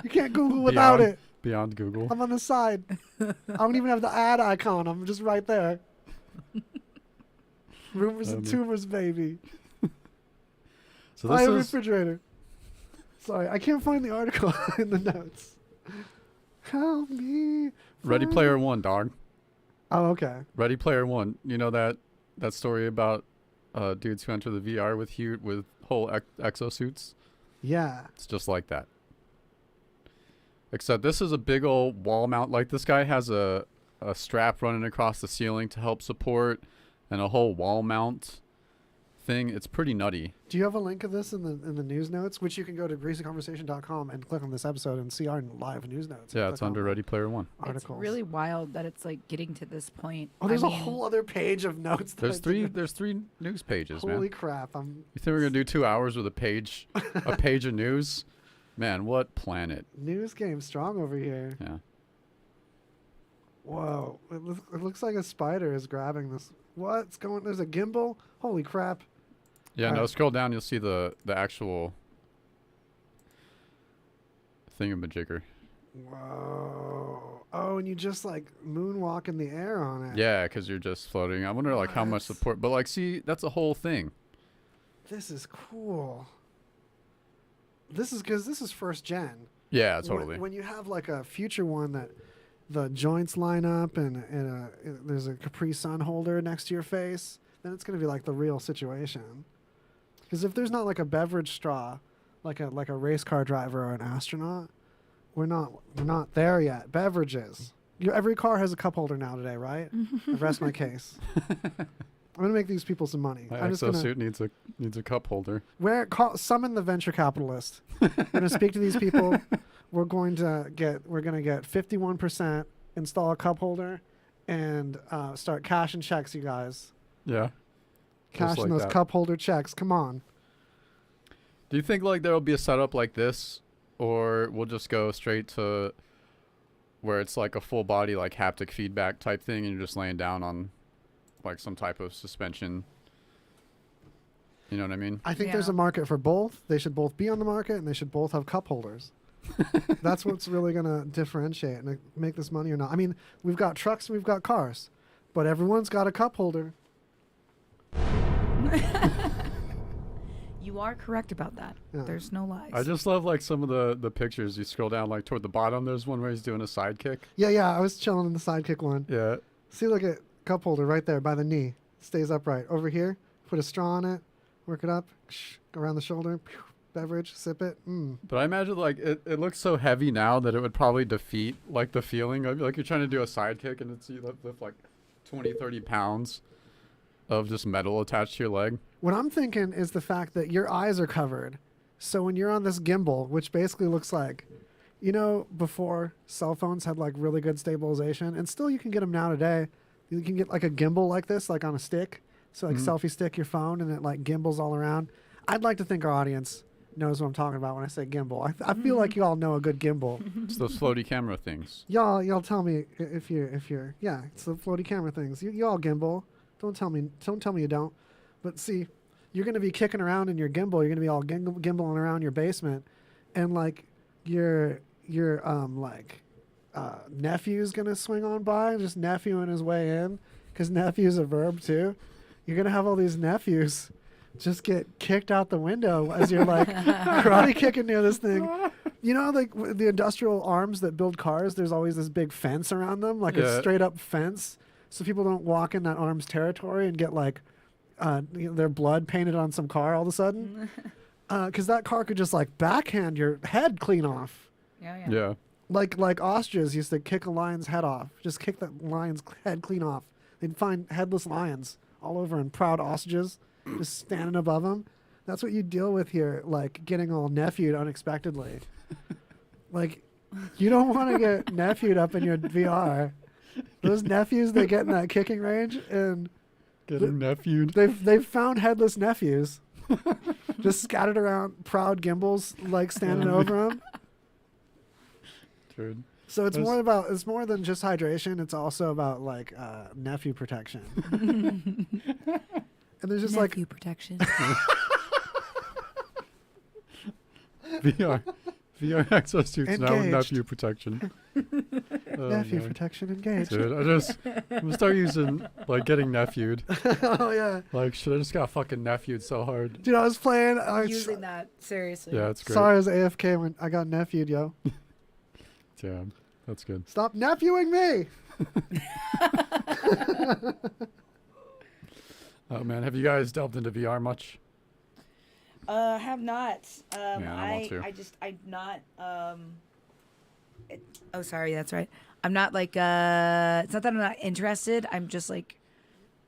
You can't Google without Beyond- it. Beyond Google. I'm on the side. I don't even have the ad icon. I'm just right there. Rumors and tumors, baby. So Buy this a is refrigerator. Sorry, I can't find the article in the notes. Help me. Ready find- Player One, dog. Oh, okay. Ready Player One. You know that story about dudes who enter the VR with whole exosuits? Yeah. It's just like that. Except this is a big old wall mount. Like this guy has a strap running across the ceiling to help support, and a whole wall mount thing. It's pretty nutty. Do you have a link of this in the news notes, which you can go to greasyconversation.com and click on this episode and see our live news notes? Yeah, Click it's on under Ready Player One. articles. It's really wild that it's like getting to this point. Oh, there's I a mean, whole other page of notes. that I didn't- There's three news pages, Holy man. crap! You think we're gonna do 2 hours with a page of news? Man, what planet? News game strong over here. Yeah. Whoa! It looks like a spider is grabbing this. What's going? There's a gimbal. Holy crap! Yeah, no, Alright. scroll down, you'll see the actual thingamajigger. Whoa! Oh, and you just like moonwalk in the air on it. Yeah, because you're just floating. I wonder like how much What? support, but like, see, that's a whole thing. This is cool. This is because this is first gen. Yeah, totally. When you have like a future one that the joints line up and there's a Capri Sun holder next to your face, then it's gonna be like the real situation. Because if there's not like a beverage straw, like a race car driver or an astronaut, we're not there yet. Beverages. Every car has a cup holder now today, right? I rest my case. I'm gonna make these people some money. My I'm just gonna exosuit needs a cup holder. summon the venture capitalist. I'm gonna speak to these people. We're gonna get 51%, install a cup holder, and start cashing checks, you guys. Yeah. Cashing like those that. cup holder checks. Come on. Do you think like there'll be a setup like this, or we'll just go straight to where it's like a full body like haptic feedback type thing, and you're just laying down on like some type of suspension? You know what I mean? I think Yeah. there's a market for both. They should both be on the market, and they should both have cup holders. That's what's really gonna differentiate and make this money or not. I mean, we've got trucks and we've got cars, but everyone's got a cup holder. You are correct about that. Yeah. The's no lies. I just love like some of the pictures. You scroll down like toward the bottom. There's one where he's doing a sidekick. Yeah. I was chilling in the sidekick one. Yeah. See, look at cup holder right there by the knee. Stays upright. Over here, put a straw on it, work it up, go around the shoulder, beverage, sip it. But I imagine like it looks so heavy now that it would probably defeat like the feeling of like you're trying to do a sidekick and it's you lift like 20, 30 pounds of just metal attached to your leg. What I'm thinking is the fact that your eyes are covered. So when you're on this gimbal, which basically looks like, before cell phones had like really good stabilization, and still you can get them now today. You can get like a gimbal like this, like on a stick. So like selfie stick your phone and it like gimbals all around. I'd like to think our audience knows what I'm talking about when I say gimbal. I feel like you all know a good gimbal. It's those floaty camera things. Y'all tell me if you're yeah, it's the floaty camera things. You all gimbal. Don't tell me you don't. But see, you're gonna be kicking around in your gimbal. You're gonna be all gimbaling around your basement, and like your nephew's gonna swing on by, just nephewing his way in, because nephew's a verb too. You're gonna have all these nephews just get kicked out the window as you're like karate kicking near this thing. Like the industrial arms that build cars, there's always this big fence around them, like a straight up fence, so people don't walk in that arm's territory and get like their blood painted on some car all of a sudden. Because that car could just like backhand your head clean off. Yeah. Like ostriches used to kick a lion's head off. Just kick that lion's head clean off. They'd find headless lions all over and proud ostriches just standing above them. That's what you deal with here, like getting all nephewed unexpectedly. Like, you don't want to get nephewed up in your VR. Those nephews, they get in that kicking range and getting nephewed. They've found headless nephews, just scattered around, proud gimbals, like standing over them. Dude. So it's more than just hydration. It's also about like nephew protection. And there's just nephew protection. VR exosuits now with Engaged. nephew protection. Nephew protection engaged. Dude, I'm gonna start using like getting nephewed. Oh yeah. Like, shit, I just got fucking nephewed so hard. Dude, I was playing. Using that seriously. Yeah, it's great. Sorry, I was AFK when I got nephewed, yo. Damn, that's good. Stop nephewing me. Oh man, have you guys delved into VR much? Have not. I'm not. Oh, sorry. That's right. I'm not like. It's not that I'm not interested. I'm just like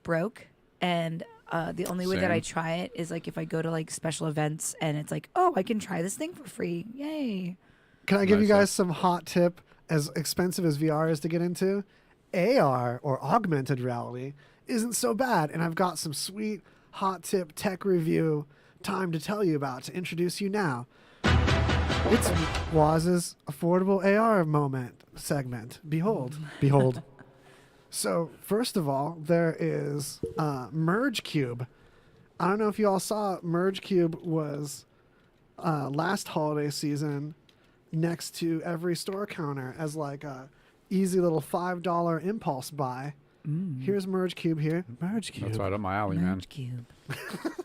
broke, and the only way that I try it is like if I go to like special events and it's like, oh, I can try this thing for free. Yay! Can I give you guys some hot tip? As expensive as VR is to get into, AR or augmented reality isn't so bad, and I've got some sweet hot tip tech review time to tell you about to introduce you now. It's Waz's affordable AR moment segment. Behold. So first of all, there is Merge Cube. I don't know if you all saw Merge Cube was last holiday season next to every store counter as like a easy little $5 impulse buy. Here's Merge Cube here. Merge Cube. That's right up my alley, man. Merge Cube.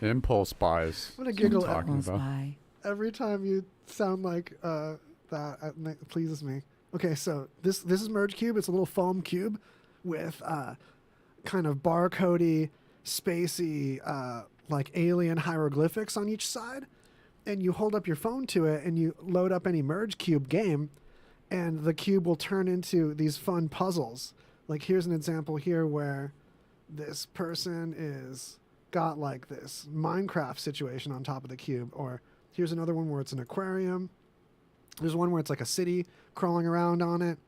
Impulse buys. I'm gonna giggle Impulse buy. every time you sound like that. It pleases me. Okay, so this is Merge Cube. It's a little foam cube with kind of barcodey, spacey, like alien hieroglyphics on each side. And you hold up your phone to it and you load up any Merge Cube game, and the cube will turn into these fun puzzles. Like here's an example here where this person is got like this Minecraft situation on top of the cube, or here's another one where it's an aquarium. There's one where it's like a city crawling around on it.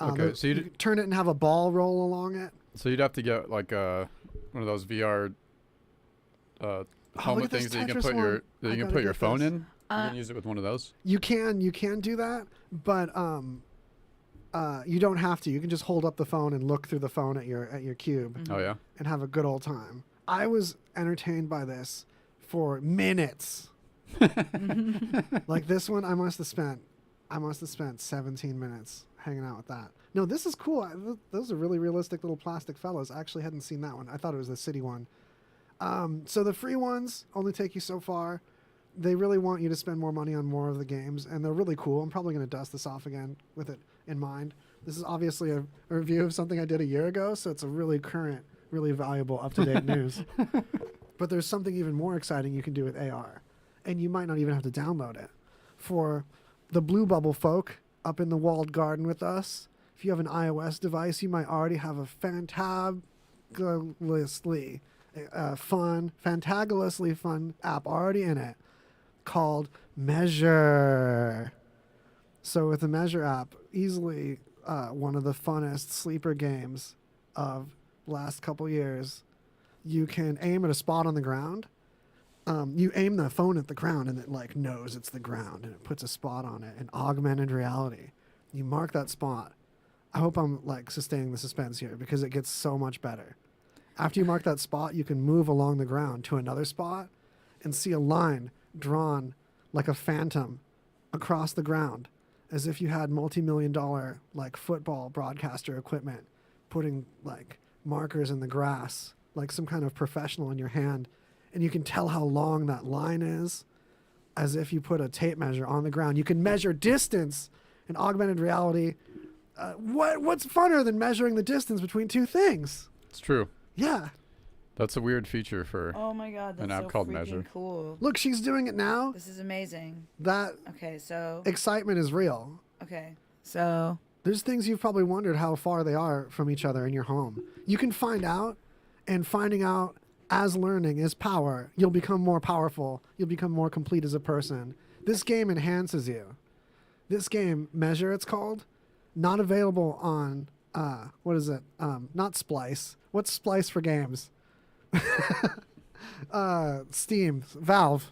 Okay, so you turn it and have a ball roll along it. So you'd have to get like one of those VR helmet things that you can put your phone in. You can use it with one of those. You can do that, but you don't have to. You can just hold up the phone and look through the phone at your cube. Oh yeah. And have a good old time. I was entertained by this for minutes. Like this one, I must have spent 17 minutes hanging out with that. No, this is cool. Those are really realistic little plastic fellas. I actually hadn't seen that one. I thought it was the city one. So the free ones only take you so far. they really want you to spend more money on more of the games, and they're really cool. I'm probably going to dust this off again with it in mind. This is obviously a review of something I did a year ago, so it's a really current, really valuable, up-to-date news. But there's something even more exciting you can do with AR, and you might not even have to download it. For the Blue Bubble folk up in the walled garden with us, if you have an iOS device, you might already have a fantabulously fun app already in it called Measure. So with the Measure app, easily one of the funnest sleeper games of last couple years. You can aim at a spot on the ground. You aim the phone at the ground and it like knows it's the ground and it puts a spot on it in augmented reality. You mark that spot. I hope I'm like sustaining the suspense here because it gets so much better. After you mark that spot, you can move along the ground to another spot and see a line drawn like a phantom across the ground, as if you had multi-million-dollar like football broadcaster equipment putting like markers in the grass, like some kind of professional in your hand, and you can tell how long that line is, as if you put a tape measure on the ground. You can measure distance in augmented reality. What's funner than measuring the distance between two things? It's true. Yeah. That's a weird feature for Oh my god, that's an app so called freaking Measure. cool. Look, she's doing it now. This is amazing. That Okay, so excitement is real. okay. So There's things you've probably wondered how far they are from each other in your home. You can find out, and finding out as learning is power. You'll become more powerful. You'll become more complete as a person. This game enhances you. This game, Measure it's called, not available on, what is it? Not Splice. What's Splice for games? Steam Valve.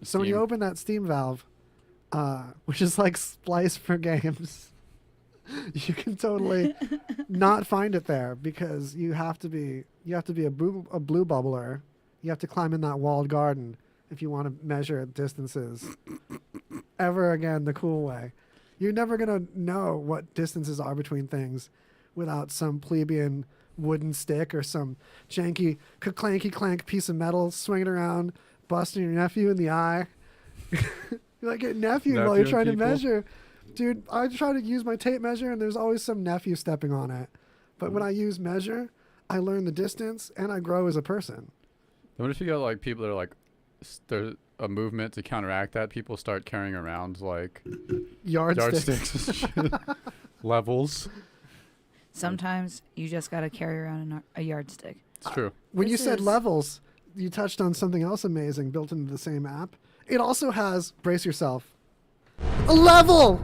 So when you Steam. open that Steam Valve, which is like Splice for games, you can totally not find it there because you have to be a blue bubbler. You have to climb in that walled garden if you want to measure distances ever again the cool way. You're never gonna know what distances are between things without some plebeian wooden stick or some janky clanky clank piece of metal swinging around, busting your nephew in the eye. You're like getting nephew while you're trying to measure. Dude, I try to use my tape measure and there's always some nephew stepping on it. But when I use Measure, I learn the distance and I grow as a person. What if you got like people that are like, there's a movement to counteract that? People start carrying around like yardsticks and shit. Levels. sometimes you just gotta carry around a yardstick. It's true. When you This said is- levels, you touched on something else amazing built into the same app. It also has, brace yourself, a level!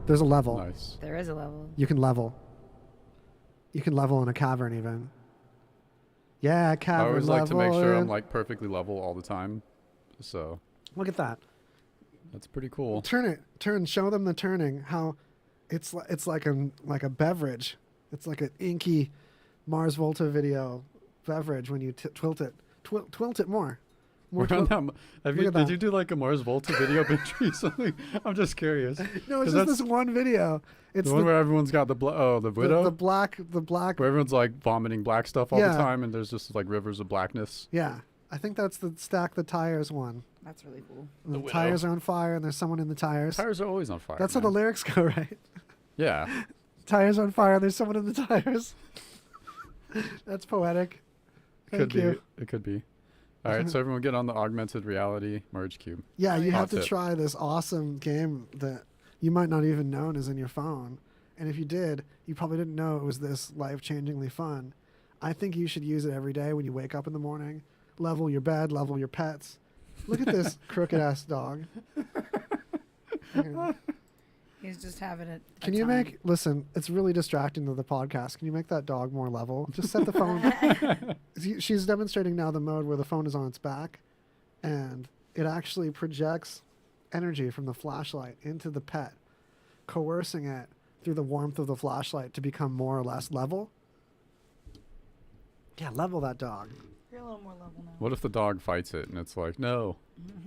There's a level. Nice. There is a level. You can level. You can level in a cavern even. Yeah, I cavern always like to make sure I'm level. like perfectly level all the time. So Look at that. that's pretty cool. Turn, show them the turning, how it's like a beverage. It's like an inky Mars Volta video beverage when you tilt it. Twilt it more. We're on that Look at that. did you do like a Mars Volta video binge recently? I'm just curious. No, it's 'Cause just that's this one video. It's the one where everyone's got the the widow, the black. where everyone's like vomiting black stuff all Yeah. the time, and there's just like rivers of blackness. Yeah, I think that's the stack the tires one. That's really cool. The widow. tires are on fire and there's someone in the tires. Tires are always on fire. That's how the man. lyrics go, right? Yeah. Tires on fire. There's someone in the tires. That's poetic. Thank Could you. be. It could be. All right, so everyone get on the augmented reality merge cube. Yeah, you have to That's it. try this awesome game that you might not even known is in your phone. And if you did, you probably didn't know it was this life-changingly fun. I think you should use it every day when you wake up in the morning. Level your bed, level your pets. Look at this crooked-ass dog. He's just having it. Can you listen, it's really distracting to the podcast. Can you make that dog more level? Just set the phone. She's demonstrating now the mode where the phone is on its back and it actually projects energy from the flashlight into the pet, coercing it through the warmth of the flashlight to become more or less level. Yeah, level that dog. You're a little more level now. What if the dog fights it and it's like, no,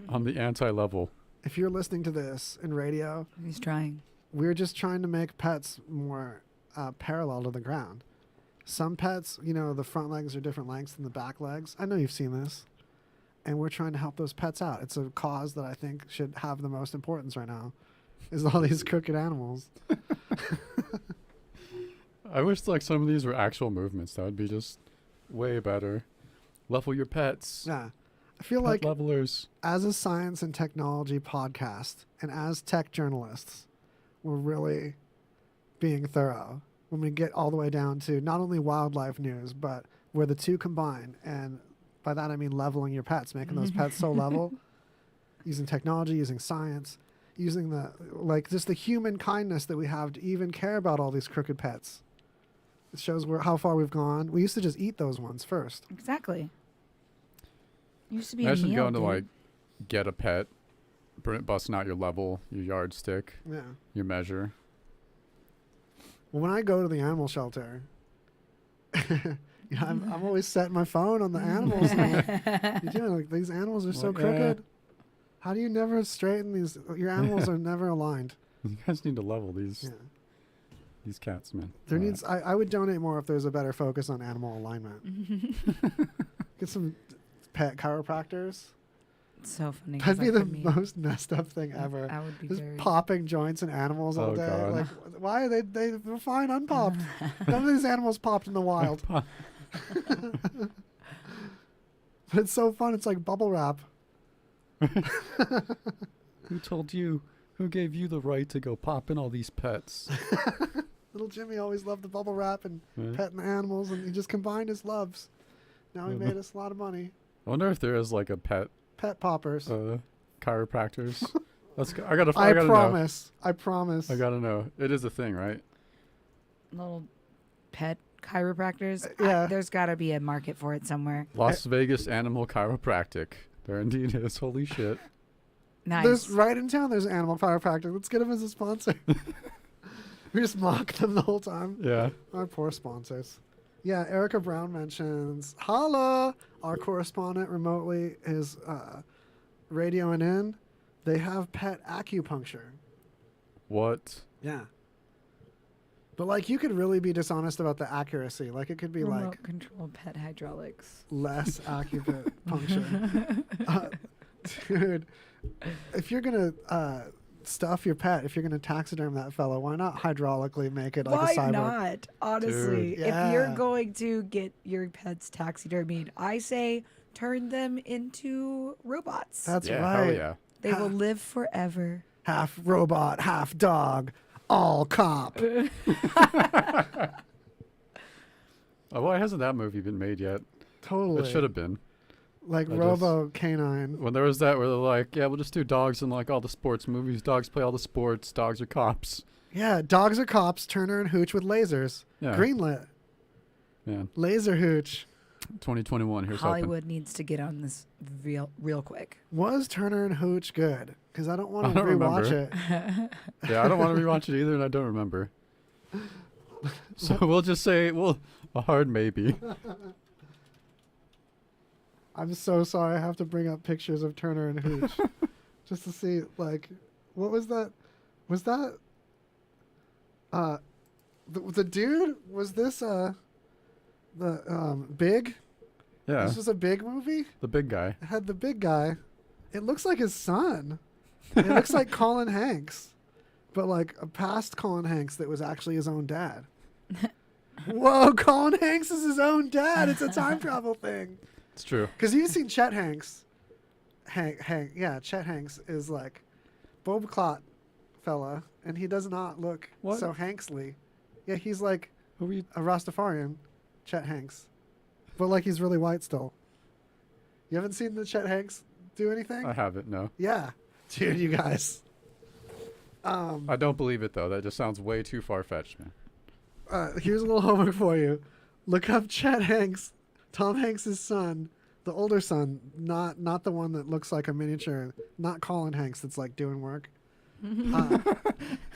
I'm the anti-level. If you're listening to this in radio, He's trying. we're just trying to make pets more parallel to the ground. Some pets, the front legs are different lengths than the back legs. I know you've seen this. and we're trying to help those pets out. It's a cause that I think should have the most importance right now, is all these crooked animals. I wish like some of these were actual movements. That would be just way better. Level your pets. Yeah. I feel Pet like levelers. as a science and technology podcast and as tech journalists, we're really being thorough when we get all the way down to not only wildlife news, but where the two combine. And by that, I mean leveling your pets, making those pets so level, using technology, using science, using the, like, just the human kindness that we have to even care about all these crooked pets. It shows how far we've gone. We used to just eat those ones first. Exactly. Used to be Imagine a meal, going to dude. like get a pet, busting out your level, your yardstick, Yeah. your measure. Well, when I go to the animal shelter, I'm always setting my phone on the animals. And I'm like, you doing? Like, these animals are so Like, crooked. How do you never straighten these? Your animals are never aligned. You guys need to level these Yeah. these cats, man. There All right. needs. I would donate more if there's a better focus on animal alignment. Get some pet chiropractors. So funny. 'cause That'd be that the could mean- most messed up thing ever. That would be Just very. popping joints in animals all Oh, day. God. Like, why are they're fine unpopped? None of these animals popped in the wild. But it's so fun. It's like bubble wrap. Who told you? Who gave you the right to go pop in all these pets? Little Jimmy always loved the bubble wrap and Yeah. petting the animals, and he just combined his loves. Now he made us a lot of money. I wonder if there is like a pet Pet poppers. chiropractors. I gotta. I gotta promise. I promise. Know. I gotta know. It is a thing, right? Little pet chiropractors. Yeah. There's got to be a market for it somewhere. Las Vegas Animal Chiropractic. There indeed is. Holy shit. Nice. There's right in town. There's an animal chiropractic. Let's get him as a sponsor. We just mock them the whole time. Yeah. Our poor sponsors. Yeah, Erica Brown mentions, holla! Our correspondent remotely is radioing in. They have pet acupuncture. What? Yeah. But, like, you could really be dishonest about the accuracy. Like, it could be, Remote like, control pet hydraulics. less acupuncture. Dude, if you're going to stuff your pet, if you're going to taxiderm that fellow, why not hydraulically make it like Why a cyborg? not? Honestly, Dude. if you're Yeah. going to get your pets taxidermied, I say turn them into robots. That's Yeah. right. Hell yeah. They will live forever. Half robot, half dog, all cop. Oh, why hasn't that movie been made yet? Totally. It should have been. Like I Robo Canine. When there was that where they're like, yeah, we'll just do dogs in like all the sports movies. Dogs play all the sports. Dogs are cops. Yeah, dogs are cops, Turner and Hooch with lasers. Yeah. Greenlit. Man, Laser Hooch. 2021. Here's Hollywood needs to get on this real quick. Was Turner and Hooch good? Because I don't want I to don't rewatch remember. it. hoping. Yeah, I don't want to rewatch it either, and I don't remember. So we'll just say, well, a hard maybe. I'm so sorry I have to bring up pictures of Turner and Hooch. Just to see, like, what was that? Was that... the dude? Was this, Big? Yeah, This was a Big movie? the big guy. It had the big guy. It looks like his son. It looks like Colin Hanks. But like a past Colin Hanks that was actually his own dad. Whoa, Colin Hanks is his own dad. It's a time travel thing. It's true. Because you've seen Chet Hanks. Chet Hanks is like Bob Clot fella, and he does not look What? so Hanksley. Yeah, he's like Who are you? a Rastafarian, Chet Hanks. But like he's really white still. You haven't seen the Chet Hanks do anything? I haven't. No, Yeah. Dude, you guys. I don't believe it though. That just sounds way too far fetched, man. Here's a little homework for you. Look up Chet Hanks, Tom Hanks' son, the older son, not the one that looks like a miniature, not Colin Hanks that's like doing work.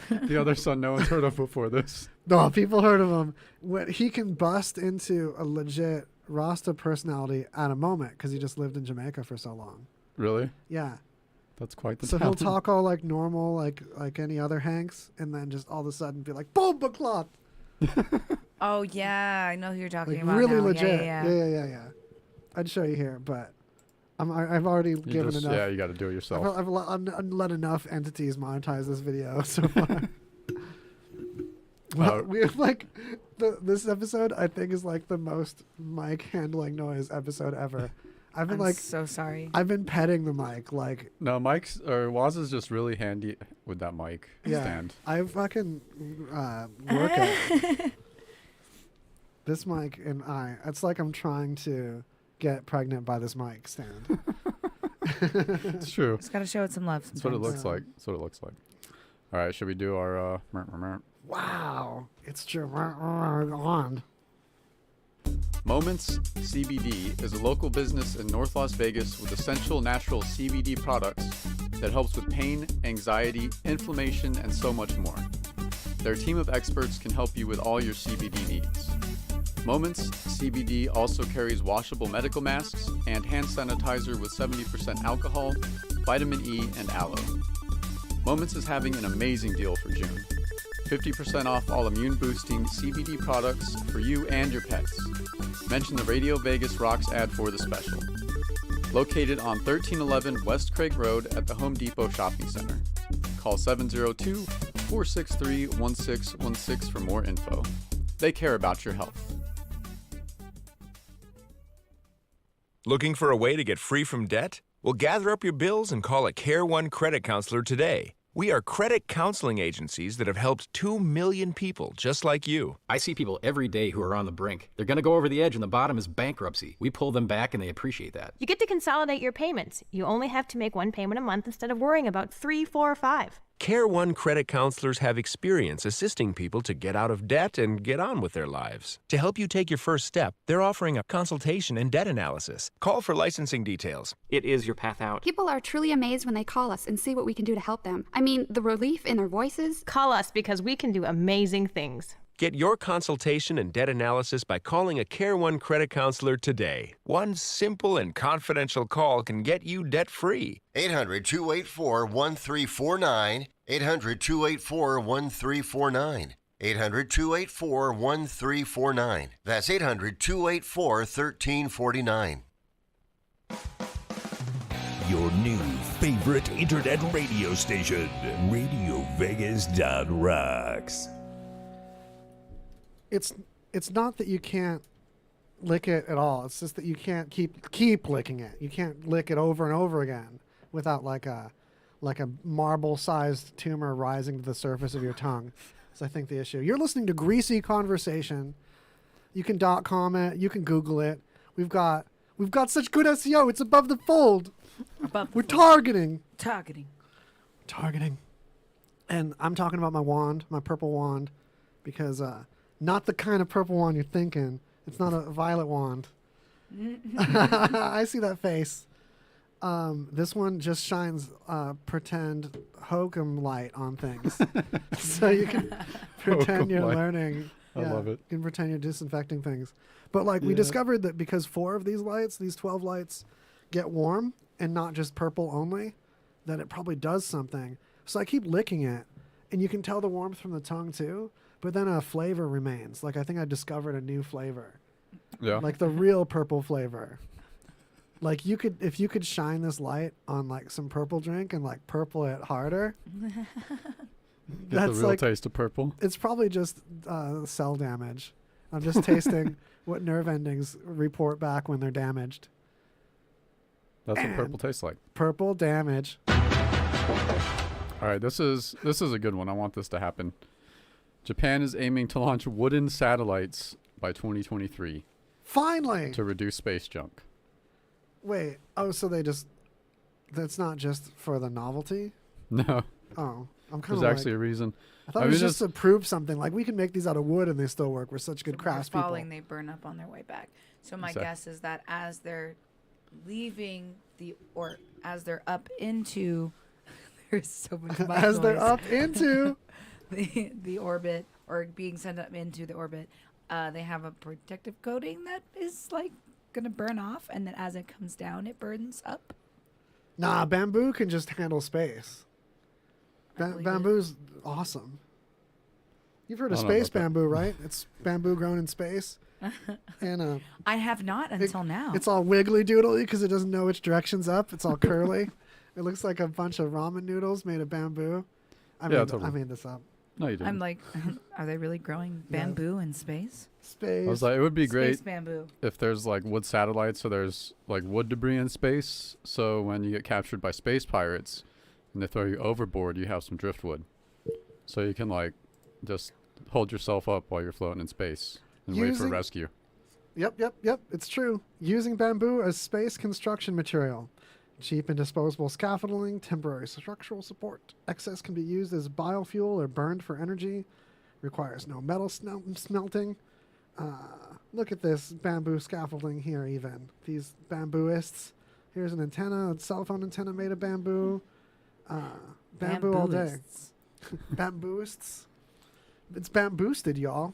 The other son no one's heard of before this. No, people heard of him. When he can bust into a legit Rasta personality at a moment because he just lived in Jamaica for so long. Really? Yeah. That's quite the So talent. he'll talk all like normal, like any other Hanks, and then just all of a sudden be like, boom, cloth. Oh yeah, I know who you're talking Like about. really now. legit. Yeah. Yeah. I'd show you here, but I've already given enough. Yeah, you got to do it yourself. I've let enough entities monetize this video so far. Well, we have like this episode. I think is like the most mic handling noise episode ever. I'm so sorry. I've been petting the mic like. No, Mike's or Waz is just really handy with that mic stand. I fucking work at this mic, and it's like I'm trying to get pregnant by this mic stand. It's true. Just gotta show it some love. That's what it looks like. That's what it looks like. All right, should we do our? Wow, it's true. On. Moments CBD is a local business in North Las Vegas with essential natural CBD products that helps with pain, anxiety, inflammation, and so much more. Their team of experts can help you with all your CBD needs. Moments CBD also carries washable medical masks and hand sanitizer with 70% alcohol, vitamin E, and aloe. Moments is having an amazing deal for June. 50% off all immune-boosting CBD products for you and your pets. Mention the Radio Vegas Rocks ad for the special. Located on 1311 West Craig Road at the Home Depot Shopping Center. Call 702-463-1616 for more info. They care about your health. Looking for a way to get free from debt? Well, gather up your bills and call a Care One credit counselor today. We are credit counseling agencies that have helped 2 million people just like you. I see people every day who are on the brink. They're going to go over the edge and the bottom is bankruptcy. We pull them back and they appreciate that. You get to consolidate your payments. You only have to make one payment a month instead of worrying about 3, 4, or 5. Care One credit counselors have experience assisting people to get out of debt and get on with their lives. To help you take your first step, they're offering a consultation and debt analysis. Call for licensing details. It is your path out. People are truly amazed when they call us and see what we can do to help them. I mean, the relief in their voices. Call us because we can do amazing things. Get your consultation and debt analysis by calling a Care One credit counselor today. One simple and confidential call can get you debt-free. 800-284-1349. 800-284-1349. 800-284-1349. That's 800-284-1349. Your new favorite internet radio station, RadioVegas.rocks. It's not that you can't lick it at all. It's just that you can't keep licking it. You can't lick it over and over again without like a marble-sized tumor rising to the surface of your tongue. That's I think the issue. You're listening to Greasy Conversation. You can .com it. You can Google it. We've got such good SEO. It's above the fold. We're targeting. And I'm talking about my wand, my purple wand, because not the kind of purple wand you're thinking. It's not a violet wand. I see that face. This one just shines pretend hokum light on things. So you can pretend you're learning. I love it. You can pretend you're disinfecting things. But like we discovered that because 4 of these lights, these 12 lights, get warm and not just purple only, that it probably does something. So I keep licking it, and you can tell the warmth from the tongue too, but then a flavor remains. Like I think I discovered a new flavor. Yeah. Like the real purple flavor. Like if you could shine this light on like some purple drink and like purple it harder. Get the real taste of purple. It's probably just cell damage. I'm just tasting what nerve endings report back when they're damaged. That's what purple tastes like. Purple damage. All right, this is a good one. I want this to happen. Japan is aiming to launch wooden satellites by 2023. Finally. To reduce space junk. Wait. Oh, so that's not just for the novelty? No. Oh, I'm kind of There's actually a reason. I thought it was just to prove something. Like we can make these out of wood and they still work. We're such good craftspeople. Falling, they burn up on their way back. So my guess is that as they're leaving as they're up into, there's so much as they're up into the orbit or being sent up into the orbit, they have a protective coating that is like gonna burn off, and then as it comes down, it burns up. Nah, bamboo can just handle space. Bamboo's awesome. You've heard of space bamboo, right? It's bamboo grown in space. And I have not until now. it's all wiggly doodly because it doesn't know which direction's up. It's all curly. It looks like a bunch of ramen noodles made of bamboo. I made this up. No, you didn't. I'm like, are they really growing bamboo in space? Space. I was like, it would be great Space bamboo. if there's like wood satellites, so there's like wood debris in space. So when you get captured by space pirates and they throw you overboard, you have some driftwood. So you can like just hold yourself up while you're floating in space and wait for rescue. Yep. It's true. Using bamboo as space construction material. Cheap and disposable scaffolding, temporary structural support. Excess can be used as biofuel or burned for energy. Requires no metal smelting. Look at this bamboo scaffolding here even. These bambooists. Here's an antenna, a cell phone antenna made of bamboo. Bamboo all day. Bambooists. It's bamboosted, y'all.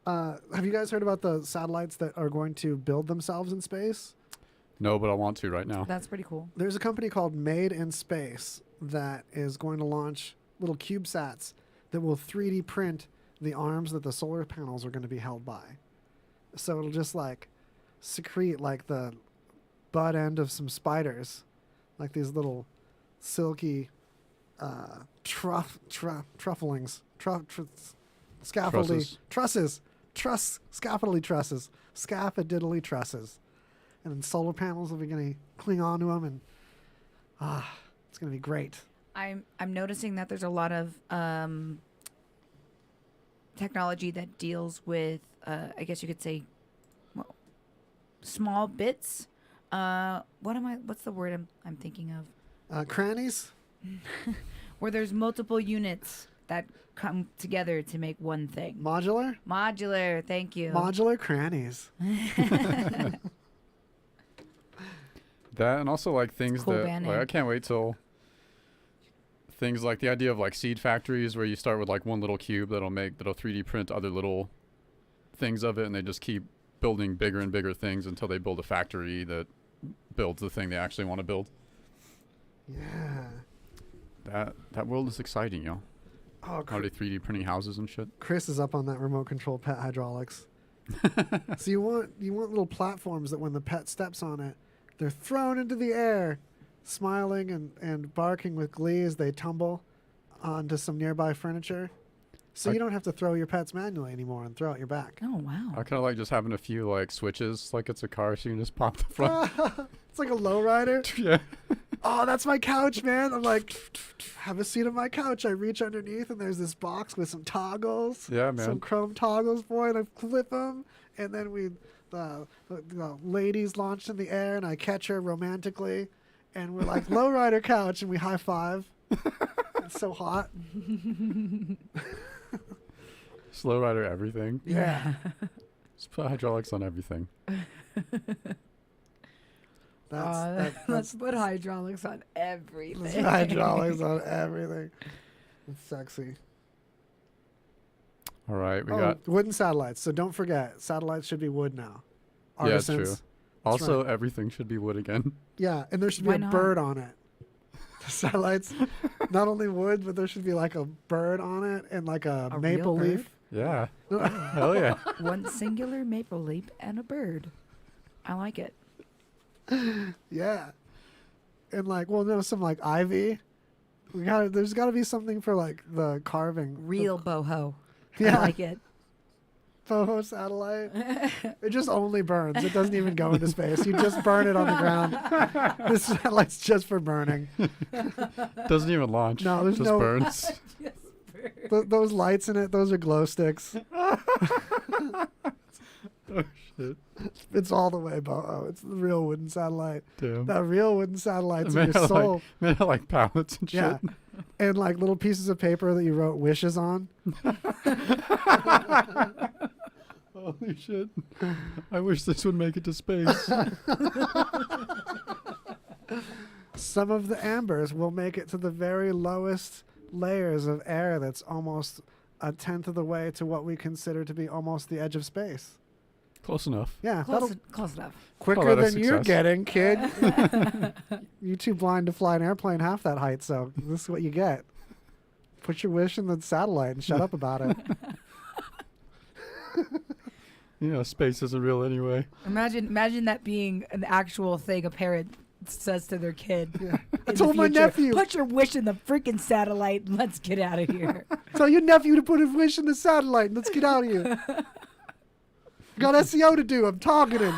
Have you guys heard about the satellites that are going to build themselves in space? No, but I want to right now. That's pretty cool. There's a company called Made in Space that is going to launch little CubeSats that will 3D print the arms that the solar panels are going to be held by. So it'll just like secrete like the butt end of some spiders, like these little silky scaffoldly trusses. And then solar panels will be going to cling onto them, and it's going to be great. I'm noticing that there's a lot of technology that deals with, I guess you could say, small bits. What's the word I'm thinking of? Crannies? Where there's multiple units that come together to make one thing. Modular? Modular, thank you. Modular crannies. That and also like things Cool that band like, name. I can't wait till things like the idea of like seed factories where you start with like one little cube that'll 3D print other little things of it, and they just keep building bigger and bigger things until they build a factory that builds the thing they actually want to build. Yeah. That world is exciting, yo. Oh, How they 3D printing houses and shit. Chris is up on that remote control pet hydraulics. So you want little platforms that when the pet steps on it, they're thrown into the air, smiling and barking with glee as they tumble onto some nearby furniture. So you don't have to throw your pets manually anymore and throw out your back. Oh, wow. I kind of like just having a few like switches, like it's a car, so you can just pop the front. It's like a lowrider. Yeah. Oh, that's my couch, man. I'm like, have a seat on my couch. I reach underneath, and there's this box with some toggles. Yeah, man. Some chrome toggles, boy, and I flip them. And then the ladies launched in the air, and I catch her romantically. And we're like, lowrider couch, and we high five. It's so hot. Slow rider everything. Yeah. Just put hydraulics on everything. Let's put hydraulics on everything. Let's put hydraulics on everything. It's sexy. All right, we got wooden satellites. So don't forget, satellites should be wood now. Artisans. Yeah, true. That's Also, right. everything should be wood again. Yeah, and there should be Why a not? bird on it. The satellites, not only wood, but there should be like a bird on it and like a maple real bird? leaf. Yeah. Hell yeah. One singular maple leaf and a bird. I like it. Yeah. And like, well, no, some like ivy. There's got to be something for like the carving. Real boho. Yeah. I like it. Boho satellite. It just only burns. It doesn't even go into space. You just burn it on the ground. This satellite's just for burning. Doesn't even launch. No, there's just no burns. Those lights in it, those are glow sticks. Oh shit. It's all the way boho. It's the real wooden satellite. Damn. That real wooden satellite's in Man, your soul. man, I like pallets and shit. Yeah. And like little pieces of paper that you wrote wishes on. Holy shit. I wish this would make it to space. Some of the ambers will make it to the very lowest layers of air that's almost a tenth of the way to what we consider to be almost the edge of space. Close enough. Yeah. Close enough. Quicker that a than you're success. getting, kid. You're too blind to fly an airplane half that height, so this is what you get. Put your wish in the satellite and shut up about it. Space isn't real anyway. Imagine that being an actual thing a parent says to their kid. I told my nephew. Put your wish in the freaking satellite and let's get out of here. Tell your nephew to put his wish in the satellite and let's get out of here. Got SEO to do. I'm targeting.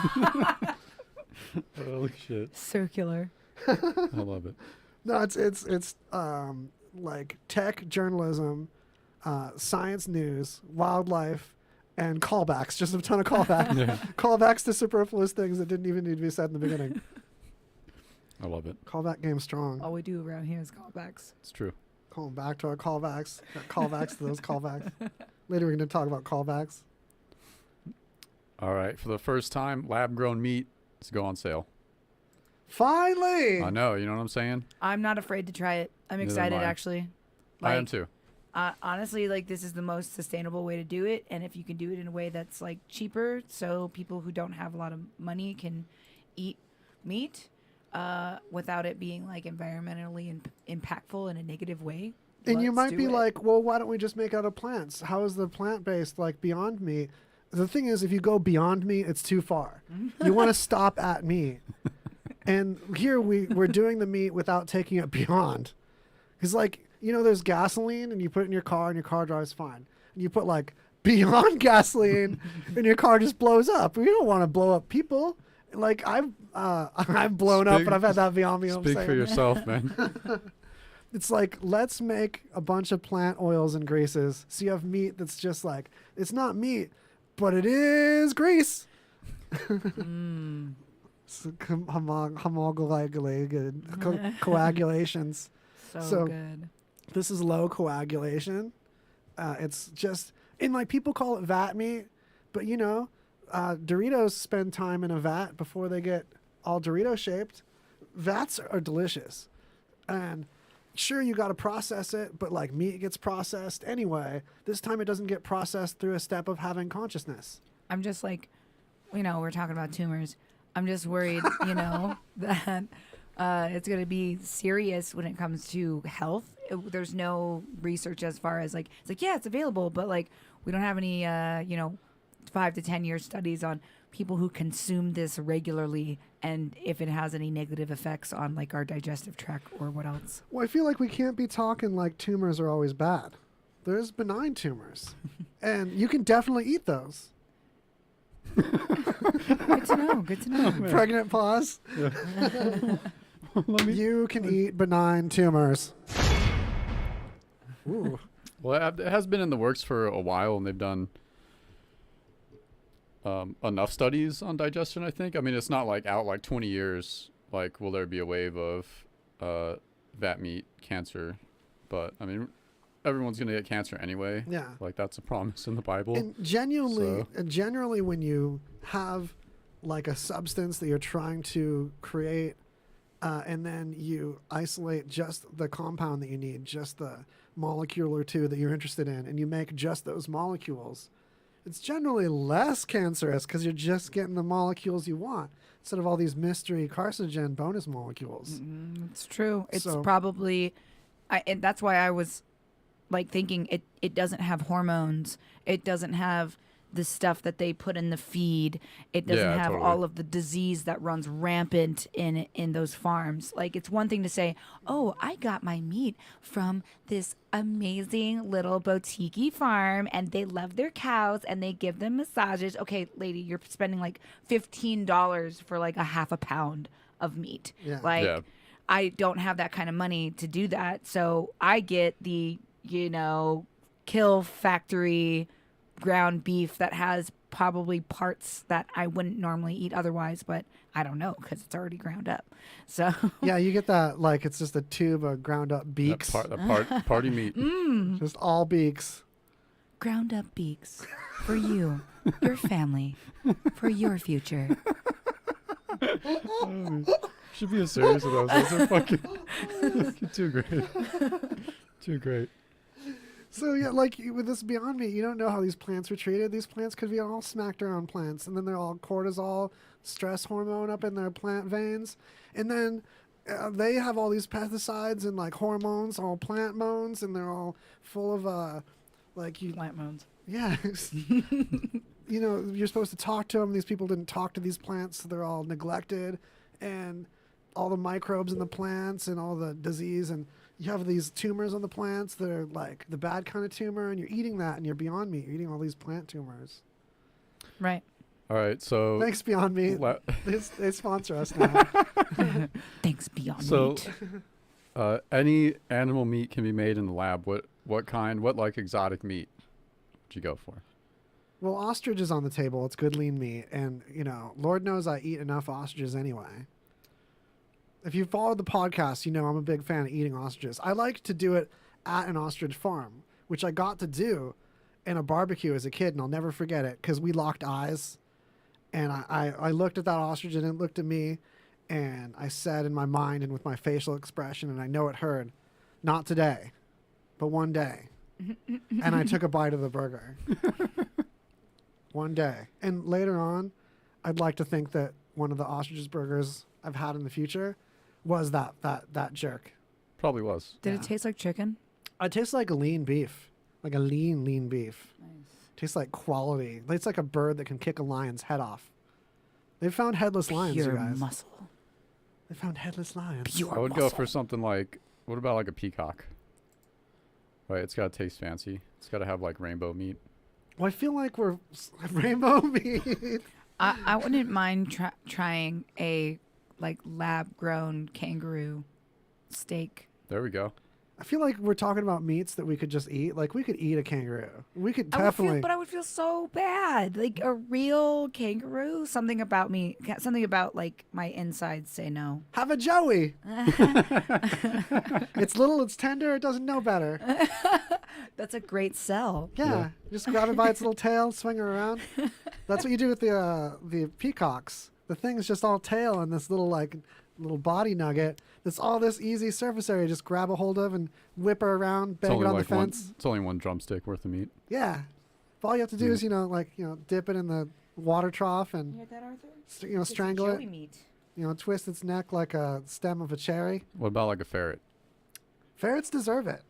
Holy shit. Circular. I love it. No, it's like tech journalism, science news, wildlife, and callbacks. Just a ton of callbacks. Callbacks to superfluous things that didn't even need to be said in the beginning. I love it. Callback game strong. All we do around here is callbacks. It's true. Calling back to our callbacks. Got callbacks to those callbacks. Later we're going to talk about callbacks. All right. For the first time, lab-grown meat is go on sale. Finally! I know. You know what I'm saying? I'm not afraid to try it. I'm Neither excited, am I. actually. I am too. Honestly, like, this is the most sustainable way to do it. And if you can do it in a way that's, like, cheaper, so people who don't have a lot of money can eat meat without it being, like, environmentally impactful in a negative way. And you let's might do be it. like, well, why don't we just make out of plants? How is the plant-based, like, beyond meat? The thing is, if you go beyond meat, it's too far. You want to stop at meat. And here we're doing the meat without taking it beyond. Because, like, there's gasoline, and you put it in your car, and your car drives fine. And you put, like, beyond gasoline, and your car just blows up. We don't want to blow up people. Like, I've blown up, and I've had that beyond me. Speak for yourself, man. It's like, let's make a bunch of plant oils and greases. So you have meat that's just like, it's not meat, but it is grease. Coagulations. So good. This is low coagulation. It's just, and like people call it vat meat, but Doritos spend time in a vat before they get all Dorito shaped. Vats are delicious. And sure, you got to process it, but like meat gets processed anyway. This time it doesn't get processed through a step of having consciousness. I'm just like, we're talking about tumors. I'm just worried, that it's going to be serious when it comes to health. There's no research as far as like, it's like, yeah, it's available, but like, we don't have any, 5 to 10 year studies on people who consume this regularly and if it has any negative effects on like our digestive tract or what else. Well, I feel like we can't be talking like tumors are always bad. There's benign tumors, and you can definitely eat those. Good to know. Good to know. Pregnant pause. Yeah. You can eat benign tumors. Ooh. Well, it has been in the works for a while, and they've done enough studies on digestion, I think. I mean, it's not like out like 20 years, like, will there be a wave of vat meat cancer? But, I mean, everyone's going to get cancer anyway. Yeah. Like, that's a promise in the Bible. And generally, when you have like a substance that you're trying to create, and then you isolate just the compound that you need, just the molecule or two that you're interested in, and you make just those molecules, it's generally less cancerous because you're just getting the molecules you want instead of all these mystery carcinogen bonus molecules. It's true. It's So- probably, and that's why I was like thinking it doesn't have hormones. It doesn't have the stuff that they put in the feed. It doesn't Yeah, have totally. all of the disease that runs rampant in those farms. Like, it's one thing to say, oh, I got my meat from this amazing little boutique farm and they love their cows and they give them massages. Okay, lady, you're spending like $15 for like a half a pound of meat. Yeah. Like, Yeah. I don't have that kind of money to do that. So I get the, kill factory ground beef that has probably parts that I wouldn't normally eat otherwise, but I don't know because it's already ground up. So Yeah, you get that like it's just a tube of ground up beaks. Party meat. Just all beaks. ground up beaks for you, your family, for your future. Should be a series of those. Those are fucking too great. Too great. So yeah, like with this Beyond Meat, you don't know how these plants were treated. These plants could be all smacked around plants, and then they're all cortisol, stress hormone up in their plant veins, and then they have all these pesticides and like hormones, all plant mones, and they're all full of Plant moans. yeah. you're supposed to talk to them. These people didn't talk to these plants, so they're all neglected, and all the microbes in the plants and all the disease, and you have these tumors on the plants that are like the bad kind of tumor, and you're eating that, and you're Beyond Meat. You're eating all these plant tumors. Right. All right, so Thanks, Beyond Meat. They sponsor us now. Thanks, Beyond so, Meat. any animal meat can be made in the lab. What kind? What like exotic meat would you go for? Well, ostrich is on the table. It's good lean meat, and Lord knows I eat enough ostriches anyway. If you followed the podcast, you know I'm a big fan of eating ostriches. I like to do it at an ostrich farm, which I got to do in a barbecue as a kid, and I'll never forget it because we locked eyes, and I looked at that ostrich and it looked at me, and I said in my mind and with my facial expression, and I know it heard, not today, but one day. And I took a bite of the burger. One day. And later on, I'd like to think that one of the ostrich's burgers I've had in the future was that jerk. Probably was. Did it taste like chicken? It tastes like a lean beef. Like a lean beef. Nice. Tastes like quality. It's like a bird that can kick a lion's head off. They've found headless lions, Pure you guys. muscle. They found headless lions. I would go for something like, what about like a peacock? Right, it's got to taste fancy. It's got to have like rainbow meat. Well, I feel like we're rainbow meat. I wouldn't mind trying a like lab-grown kangaroo steak. There we go. I feel like we're talking about meats that we could just eat. Like, we could eat a kangaroo. We could definitely. But I would feel so bad. Like a real kangaroo. Something about like my insides say no. Have a joey. It's little, it's tender, it doesn't know better. That's a great sell. Yeah. Just grab it by its little tail, swing her around. That's what you do with the peacocks. The thing's just all tail and this little body nugget. That's all this easy surface area. Just grab a hold of and whip her around, bang it on the fence. It's only one drumstick worth of meat. Yeah. If all you have to do is, dip it in the water trough and, You heard that, Arthur? strangle Joey it. meat. Twist its neck like a stem of a cherry. What about like a ferret? Ferrets deserve it.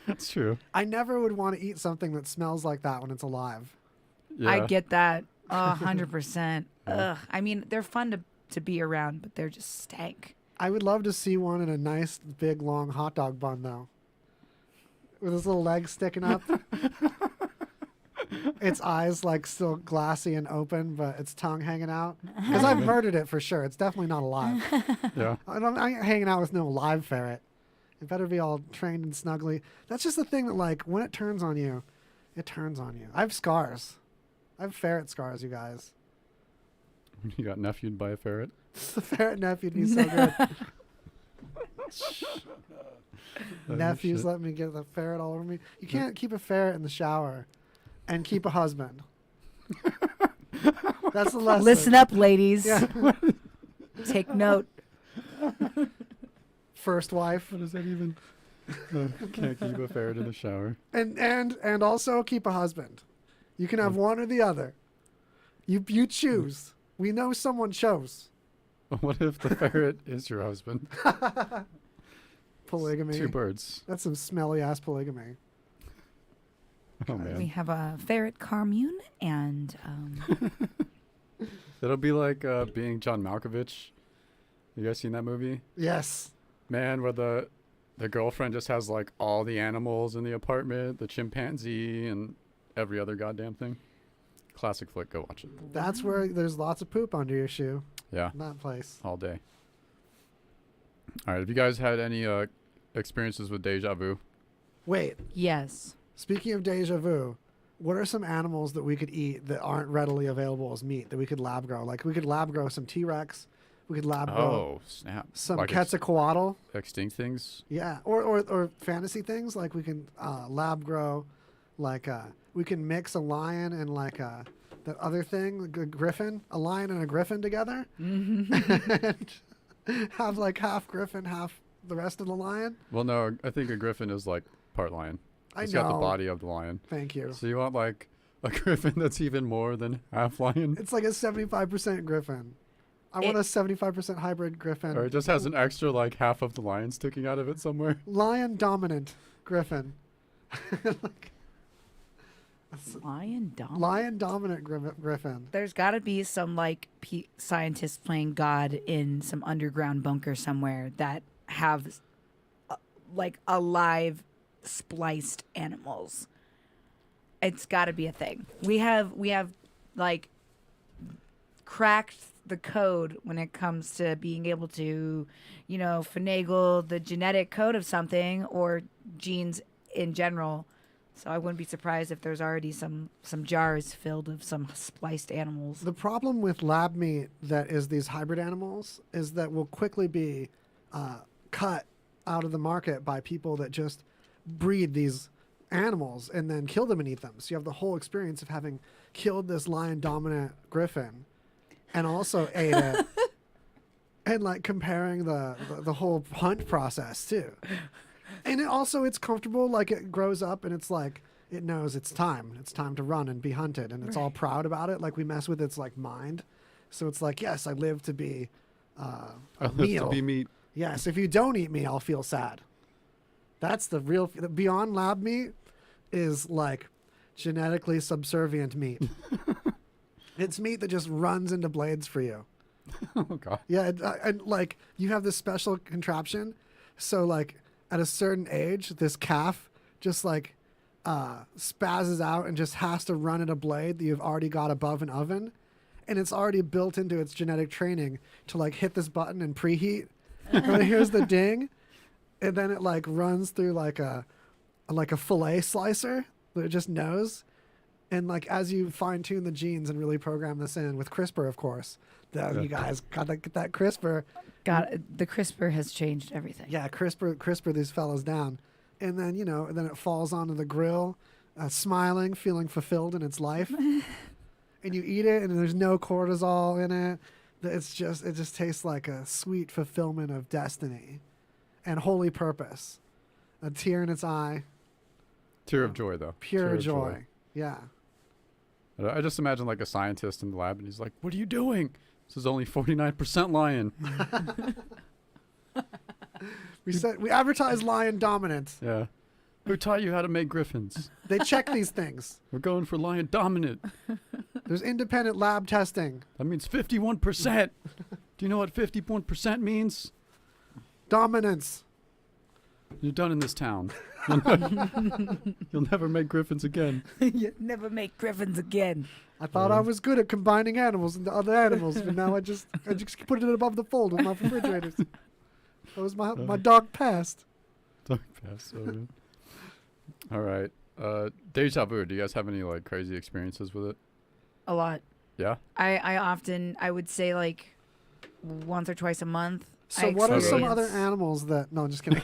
That's true. I never would want to eat something that smells like that when it's alive. Yeah. I get that 100%. Ugh. I mean, they're fun to be around, but they're just stank. I would love to see one in a nice, big, long hot dog bun, though. With his little legs sticking up. Its eyes, still glassy and open, but its tongue hanging out. Because I've murdered it for sure. It's definitely not alive. Yeah. I ain't hanging out with no live ferret. It better be all trained and snuggly. That's just the thing that, when it turns on you, it turns on you. I have scars. I have ferret scars, you guys. You got nephewed by a ferret? The ferret nephew'd be so good. Nephews let me get the ferret all over me. You can't keep a ferret in the shower and keep a husband. That's the lesson. Listen up, ladies. Yeah. Take note. First wife. What does that even? Can't keep a ferret in the shower. And also keep a husband. You can have one or the other. You choose. We know someone chose. What if the ferret is your husband? Polygamy. Two birds. That's some smelly ass polygamy. Oh man. We have a ferret commune, and It'll be like being John Malkovich. You guys seen that movie? Yes. Man, where the girlfriend just has all the animals in the apartment, the chimpanzee and every other goddamn thing. Classic flick. Go watch it. That's where there's lots of poop under your shoe. Yeah. In that place. All day. All right. Have you guys had any experiences with deja vu? Wait. yes. Speaking of deja vu, what are some animals that we could eat that aren't readily available as meat that we could lab grow? We could lab grow some T-Rex. We could lab grow snap. some Quetzalcoatl. Extinct things? Yeah. Or fantasy things. We can lab grow, we can mix a lion and that other thing, a griffin, a lion and a griffin together. And have half griffin, half the rest of the lion. Well, no, I think a griffin is part lion. It's I know. got the body of the lion. Thank you. So you want a griffin that's even more than half lion? It's like a 75% griffin. I want a 75% hybrid griffin. Or it just has an extra half of the lion sticking out of it somewhere. Lion dominant griffin. Lion dominant. Lion dominant griffin. There's got to be some like scientists playing God in some underground bunker somewhere that have like alive spliced animals. It's got to be a thing. We have like cracked the code when it comes to being able to, finagle the genetic code of something or genes in general. So I wouldn't be surprised if there's already some jars filled with some spliced animals. The problem with lab meat that is these hybrid animals is that will quickly be cut out of the market by people that just breed these animals and then kill them and eat them. So you have the whole experience of having killed this lion dominant griffin and also ate it and like comparing the whole hunt process too. And it's comfortable, like it grows up and it's like, it knows it's time to run and be hunted. And it's all proud about it. Like we mess with its like mind. So it's like, yes, I live to be I live to be meat. Yes. If you don't eat me, I'll feel sad. That's the real, beyond lab meat is like genetically subservient meat. It's meat that just runs into blades for you. Oh God. Yeah. And like you have this special contraption. So like, at a certain age, this calf just like spazzes out and just has to run at a blade that you've already got above an oven. And it's already built into its genetic training to like hit this button and preheat. And here's the ding. And then it like runs through like a fillet slicer that it just knows. And like as you fine tune the genes and really program this in with CRISPR, of course, you guys got to get that CRISPR. The CRISPR has changed everything. Yeah, CRISPR these fellas down. And then, then it falls onto the grill, smiling, feeling fulfilled in its life. And you eat it and there's no cortisol in it. It just tastes like a sweet fulfillment of destiny and holy purpose. A tear in its eye. Tear of joy, though. Pure joy. Yeah. I just imagine like a scientist in the lab and he's like, "What are you doing? This is only 49% lion." We advertise lion dominance. Yeah. Who taught you how to make griffins? They check these things. We're going for lion dominant. There's independent lab testing. That means 51%. Do you know what 51% means? Dominance. You're done in this town. You'll never make griffins again. You'll never make griffins again. I thought I was good at combining animals into other animals, but now I just put it above the fold with my refrigerators. That was my dark past. Dark past. So good. All right. Deja Vu. Do you guys have any like crazy experiences with it? A lot. Yeah. I would say like once or twice a month. So what are some other animals that? No, I'm just kidding.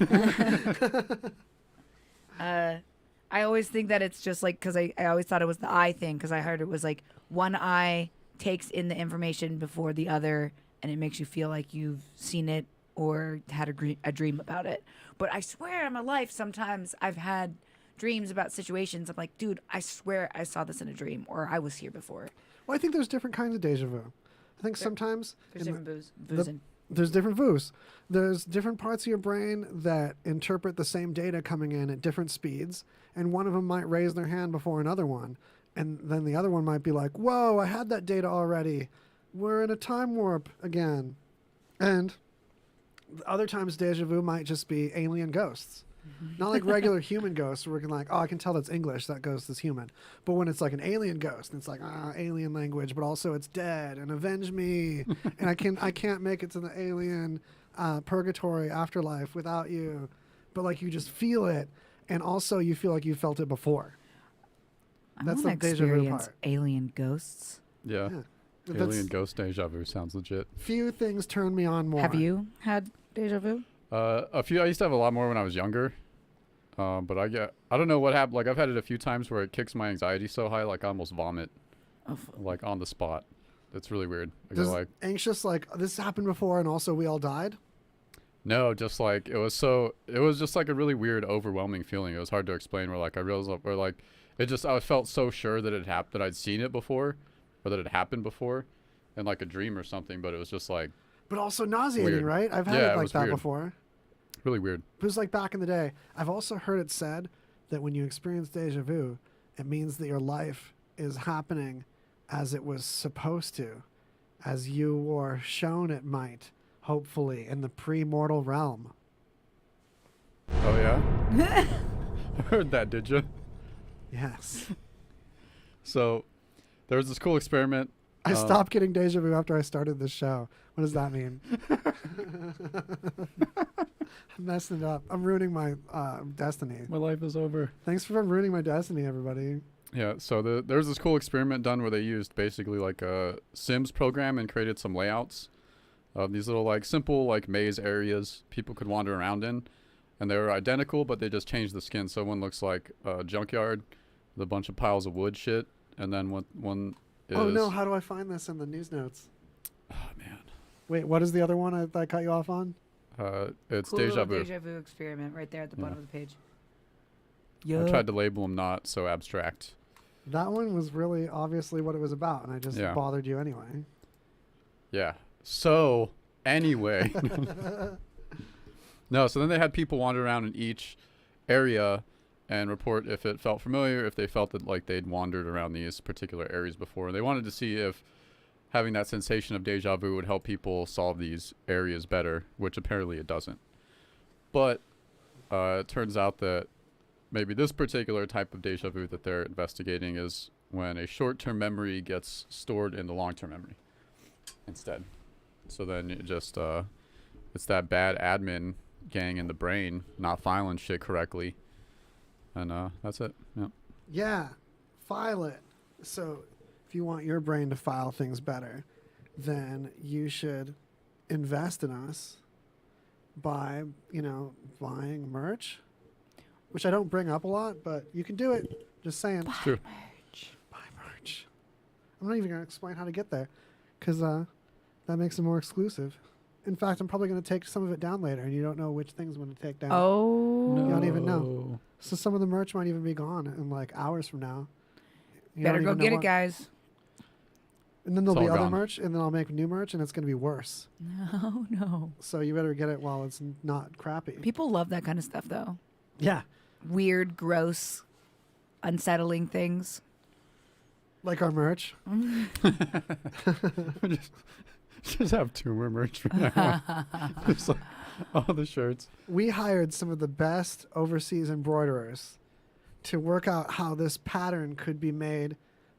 I always think that it's just like, because I always thought it was the eye thing, because I heard it was like one eye takes in the information before the other, and it makes you feel like you've seen it or had a dream about it. But I swear in my life, sometimes I've had dreams about situations. I'm like, dude, I swear I saw this in a dream, or I was here before. Well, I think there's different kinds of deja vu. I think sometimes there's different there's different VUs. There's different parts of your brain that interpret the same data coming in at different speeds, and one of them might raise their hand before another one, and then the other one might be like, whoa, I had that data already. We're in a time warp again. And other times deja vu might just be alien ghosts. Not like regular human ghosts where we're like, oh, I can tell that's English, that ghost is human. But when it's like an alien ghost, and it's like, alien language, but also it's dead and avenge me. And I can't make it to the alien purgatory afterlife without you. But like you just feel it, and also you feel like you felt it before. That's the deja vu part. Alien ghosts. Yeah. Alien ghost deja vu sounds legit. Few things turn me on more. Have you had deja vu? A few. I used to have a lot more when I was younger. But I don't know what happened. Like I've had it a few times where it kicks my anxiety so high, like I almost vomit, like on the spot. It's really weird. Anxious, like this happened before, and also we all died. No, just like it was just like a really weird, overwhelming feeling. It was hard to explain. Where like I realized, or like I felt so sure that it happened, that I'd seen it before, or that it happened before, in like a dream or something. But it was just like. But also nauseating, weird. Right? I've had it like that before. Really weird. It was like back in the day. I've also heard it said that when you experience deja vu, It means that your life is happening as it was supposed to, as you were shown it might, hopefully, in the pre-mortal realm. Oh, yeah? I heard that, did you? Yes. So, there was this cool experiment. I stopped getting deja vu after I started this show. What does that mean? I'm messing it up. I'm ruining my destiny. My life is over. Thanks for ruining my destiny, everybody. Yeah, so there's this cool experiment done where they used basically like a Sims program and created some layouts of these little like simple like maze areas people could wander around in. And they were identical, but they just changed the skin. So one looks like a junkyard with a bunch of piles of wood shit. And then one is... Oh, no. How do I find this in the news notes? Oh, man. Wait, what is the other one that I cut you off on? It's Cool Deja Vu. Deja Vu Experiment right there at the bottom of the page. I tried to label them not so abstract. That one was really obviously what it was about, and I just Yeah. bothered you anyway. Yeah. So, anyway. No, so then they had people wander around in each area and report if it felt familiar, if they felt that like they'd wandered around these particular areas before. They wanted to see if having that sensation of deja vu would help people solve these areas better, which apparently it doesn't. But it turns out that maybe this particular type of deja vu that they're investigating is when a short-term memory gets stored in the long-term memory instead. So then it just it's that bad admin gang in the brain not filing shit correctly, and that's it. Yeah. Yeah, file it. So if you want your brain to file things better, then you should invest in us by, buying merch, which I don't bring up a lot, but you can do it. Just saying. It's true. Buy merch. I'm not even going to explain how to get there, because that makes it more exclusive. In fact, I'm probably going to take some of it down later, and you don't know which things I'm going to take down. Oh. You don't even know. So some of the merch might even be gone in like hours from now. You Better don't go even know get it, what. guys. And then there'll It's be all other gone. merch, and then I'll make new merch, and it's going to be worse. No, no. So you better get it while it's not crappy. People love that kind of stuff, though. Yeah. Weird, gross, unsettling things. Like our merch. just have tumor merch from now on. Just like all the shirts. We hired some of the best overseas embroiderers to work out how this pattern could be made.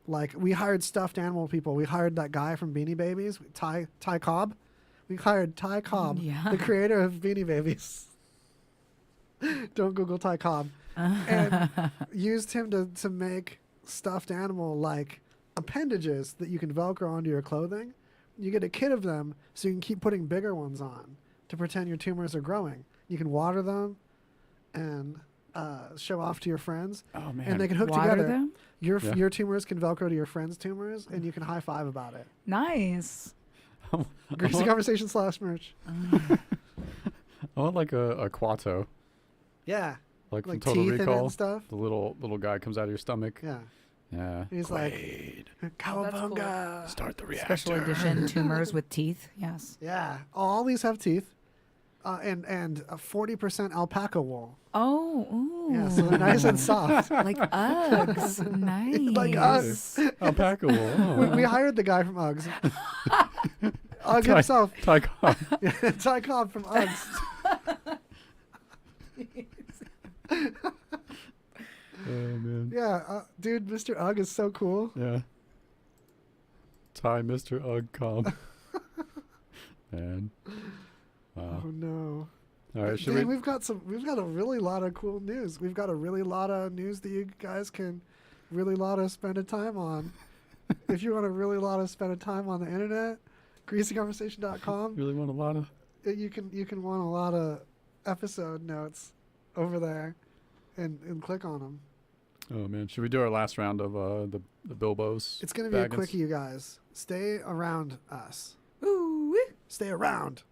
Like, we hired stuffed animal people. We hired that guy from Beanie Babies, Ty Cobb. We hired Ty Cobb, the creator of Beanie Babies. Don't Google Ty Cobb. And used him to make stuffed animal like appendages that you can Velcro onto your clothing. You get a kit of them so you can keep putting bigger ones on to pretend your tumors are growing. You can water them and show off to your friends. Oh, man. And they can hook Water together. them? Your tumors can Velcro to your friends' tumors, and you can high five about it. Nice. Greasy Conversation / merch. I want like a Quato. Yeah. Like from Like Total teeth in it Recall. and stuff. The little guy comes out of your stomach. Yeah. Yeah. He's Quaid. like, Cowabunga. Start the reactor. Special edition tumors with teeth. Yes. Yeah. All these have teeth. And 40% alpaca wool. Oh, ooh. Yeah, so they're nice and soft. Like Uggs. Nice. Like Uggs. Alpaca wool. Oh, We hired the guy from Uggs. Ugg himself. Ty Cobb. Yeah, Ty Cobb from Uggs. Oh, man. Yeah, dude, Mr. Ugg is so cool. Yeah. Ty Mr. Ugg Cobb. Man. Wow. Oh no. All right, should Dude, we? we've got a really lot of cool news. We've got a really lot of news that you guys can really lot of spend a time on. If you want a really lot of spend a time on the internet, greasyconversation.com. Really want a lot of. You can want a lot of episode notes over there, and click on them. Oh man, should we do our last round of the Bilbos? It's gonna be a Baggins? quickie, you guys. Stay around us. Ooh. Stay around.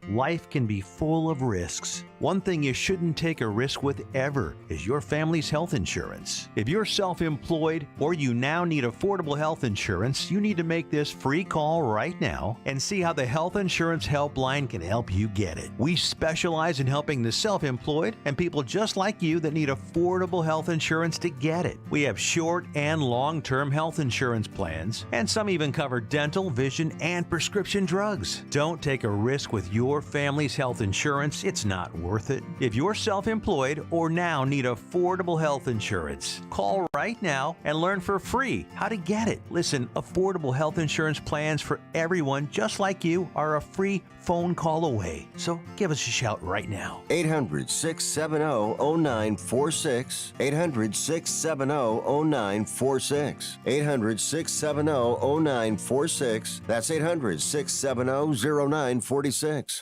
Life can be full of risks. One thing you shouldn't take a risk with ever is your family's health insurance. If you're self-employed or you now need affordable health insurance, you need to make this free call right now and see how the Health Insurance Helpline can help you get it. We specialize in helping the self-employed and people just like you that need affordable health insurance to get it. We have short and long-term health insurance plans, and some even cover dental, vision, and prescription drugs. Don't take a risk with your family's health insurance. It's not worth it. If you're self-employed or now need affordable health insurance, call right now and learn for free how to get it. Listen, affordable health insurance plans for everyone just like you are a free phone call away. So give us a shout right now. 800-670-0946. 800-670-0946. 800-670-0946. That's 800-670-0946.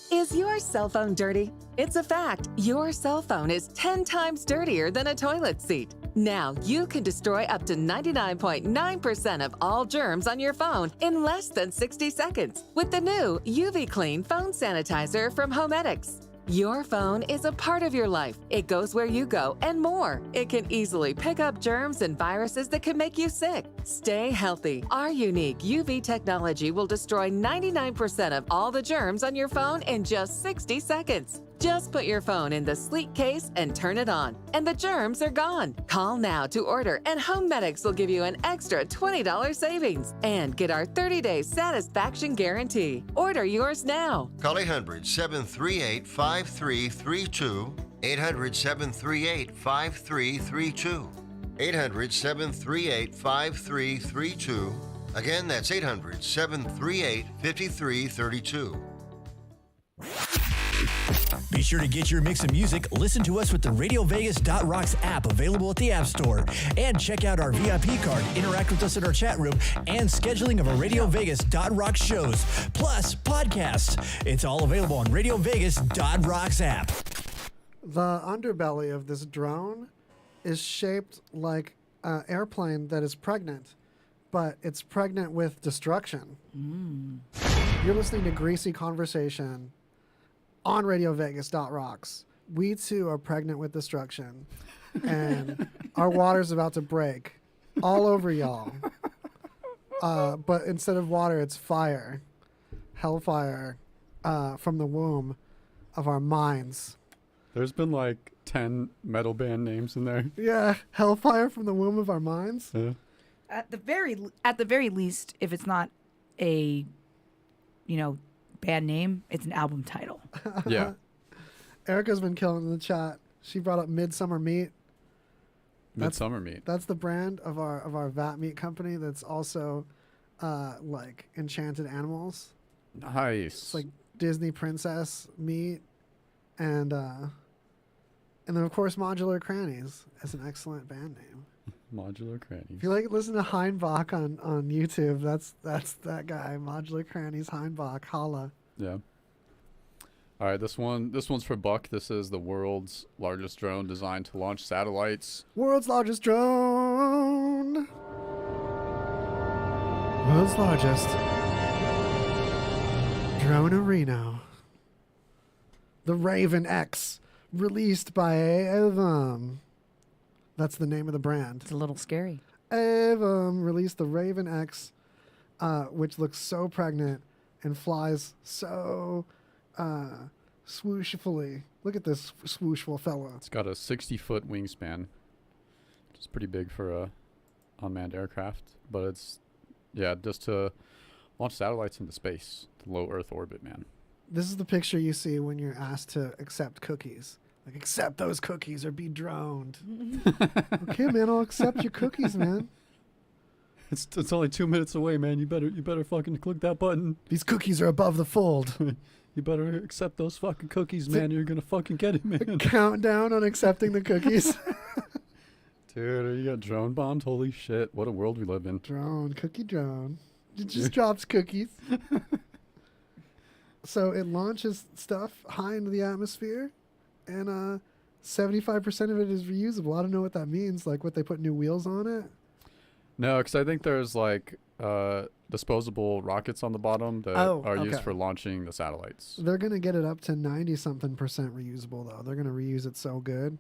Is your cell phone dirty? It's a fact. Your cell phone is 10 times dirtier than a toilet seat. Now you can destroy up to 99.9% of all germs on your phone in less than 60 seconds with the new UV Clean Phone Sanitizer from Homedics. Your phone is a part of your life. It goes where you go and more. It can easily pick up germs and viruses that can make you sick. Stay healthy. Our unique UV technology will destroy 99% of all the germs on your phone in just 60 seconds. Just put your phone in the sleek case and turn it on, and the germs are gone. Call now to order, and Homedics will give you an extra $20 savings and get our 30-day satisfaction guarantee. Order yours now. Call 800-738-5332. 800-738-5332. 800-738-5332. Again, that's 800-738-5332. Be sure to get your mix of music. Listen to us with the RadioVegas.rocks app available at the App Store. And check out our VIP card, interact with us in our chat room, and scheduling of our RadioVegas.rocks shows, plus podcasts. It's all available on RadioVegas.rocks app. The underbelly of this drone is shaped like an airplane that is pregnant, but it's pregnant with destruction. You're listening to Greasy Conversation on RadioVegas.rocks. We too are pregnant with destruction, and our water's about to break all over y'all. But instead of water, it's fire, hellfire, from the womb of our minds. There's been like 10 metal band names in there. Yeah, hellfire from the womb of our minds. Yeah. At the very least, if it's not a, band name, it's an album title. Yeah. Erica's been killing in the chat. She brought up Midsummer Meat. Midsummer Meat. That's the brand of our vat meat company. That's also like enchanted animals. Nice. It's like Disney princess meat, and then of course Modular Crannies is an excellent band name. Modular Crannies. If you like listen to Heinbach on YouTube, that's that guy. Modular Crannies, Heinbach, holla. Yeah. All right, this one's for Buck. This is the world's largest drone designed to launch satellites. World's largest drone. World's largest drone Reno. The Raven X, released by Avon. That's the name of the brand. It's a little scary. Avon released the Raven X, which looks so pregnant and flies so swooshfully. Look at this swooshful fellow. It's got a 60-foot wingspan, which is pretty big for a unmanned aircraft. But it's, just to launch satellites into space, to low Earth orbit, man. This is the picture you see when you're asked to accept cookies. Like, accept those cookies or be droned. Okay, man, I'll accept your cookies, man. It's only 2 minutes away, man. You better fucking click that button. These cookies are above the fold. You better accept those fucking cookies, man. You're gonna fucking get it, man. Countdown on accepting the cookies. Dude, you got drone bombed? Holy shit. What a world we live in. Drone, cookie drone. It just drops cookies. So it launches stuff high into the atmosphere, and 75% of it is reusable. I don't know what that means, like what they put new wheels on it. No, because I think there's like disposable rockets on the bottom that are used for launching the satellites. They're going to get it up to 90-something % reusable, though. They're going to reuse it so good.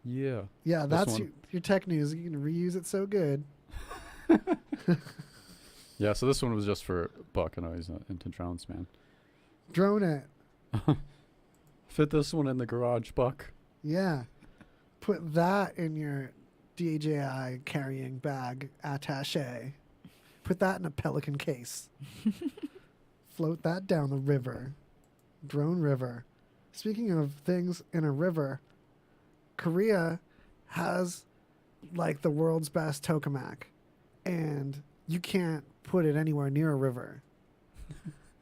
Yeah. Yeah, that's your tech news. You can reuse it so good. Yeah, so this one was just for Buck. I know he's not into drones, man. Drone it. Fit this one in the garage, Buck. Yeah. Put that in your DJI carrying bag attaché. Put that in a Pelican case. Float that down the river. Drone river. Speaking of things in a river, Korea has like the world's best tokamak, and you can't put it anywhere near a river.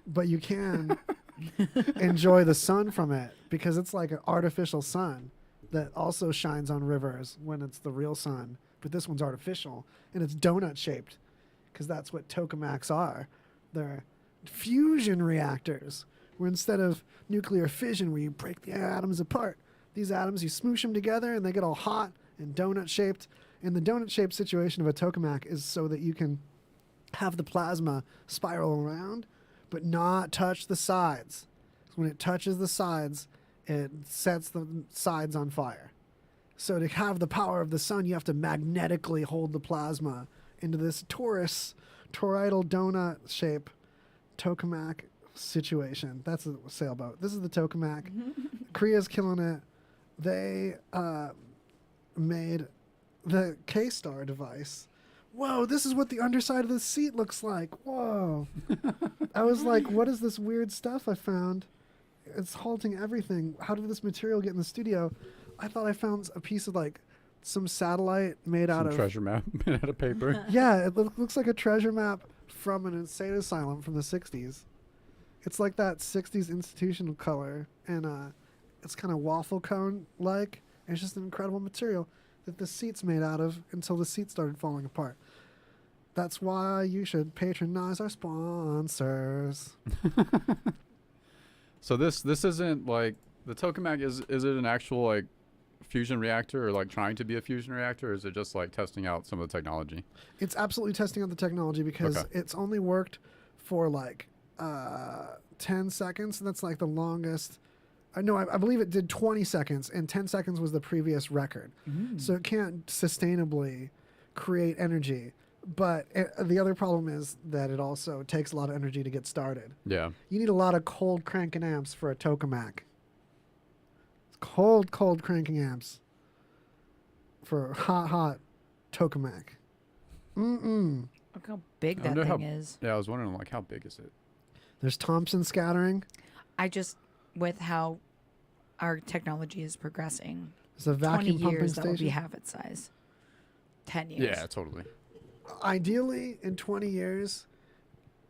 But you can enjoy the sun from it because it's like an artificial sun that also shines on rivers when it's the real sun. But this one's artificial, and it's donut shaped because that's what tokamaks are. They're fusion reactors where instead of nuclear fission where you break the atoms apart, these atoms, you smoosh them together and they get all hot and donut shaped. And the donut shaped situation of a tokamak is so that you can have the plasma spiral around but not touch the sides. When it touches the sides, it sets the sides on fire. So to have the power of the sun, you have to magnetically hold the plasma into this toroidal donut shape tokamak situation. That's a sailboat. This is the tokamak. Korea's killing it. They made the K-Star device. Whoa, this is what the underside of the seat looks like. Whoa. I was like, what is this weird stuff I found? It's halting everything. How did this material get in the studio? I thought I found a piece of like some satellite made out of treasure map made out of paper. Yeah, it looks like a treasure map from an insane asylum from the 60s. It's like that 60s institutional color, and it's kind of waffle cone like. It's just an incredible material that the seat's made out of until the seat started falling apart. That's why you should patronize our sponsors. So this isn't like the tokamak. Is it an actual like fusion reactor or like trying to be a fusion reactor, or is it just like testing out some of the technology? It's absolutely testing out the technology because it's only worked for like 10 seconds. And that's like the longest. No, I believe it did 20 seconds, and 10 seconds was the previous record. So it can't sustainably create energy. But the other problem is that it also takes a lot of energy to get started. Yeah. You need a lot of cold cranking amps for a tokamak. Cold cranking amps for hot tokamak. Look how big that thing is. Yeah, I was wondering like how big is it? There's Thompson scattering. With how our technology is progressing, it's a vacuum 20 pumping years, that will be station. half its size. 10 years. Yeah, totally. Ideally, in 20 years,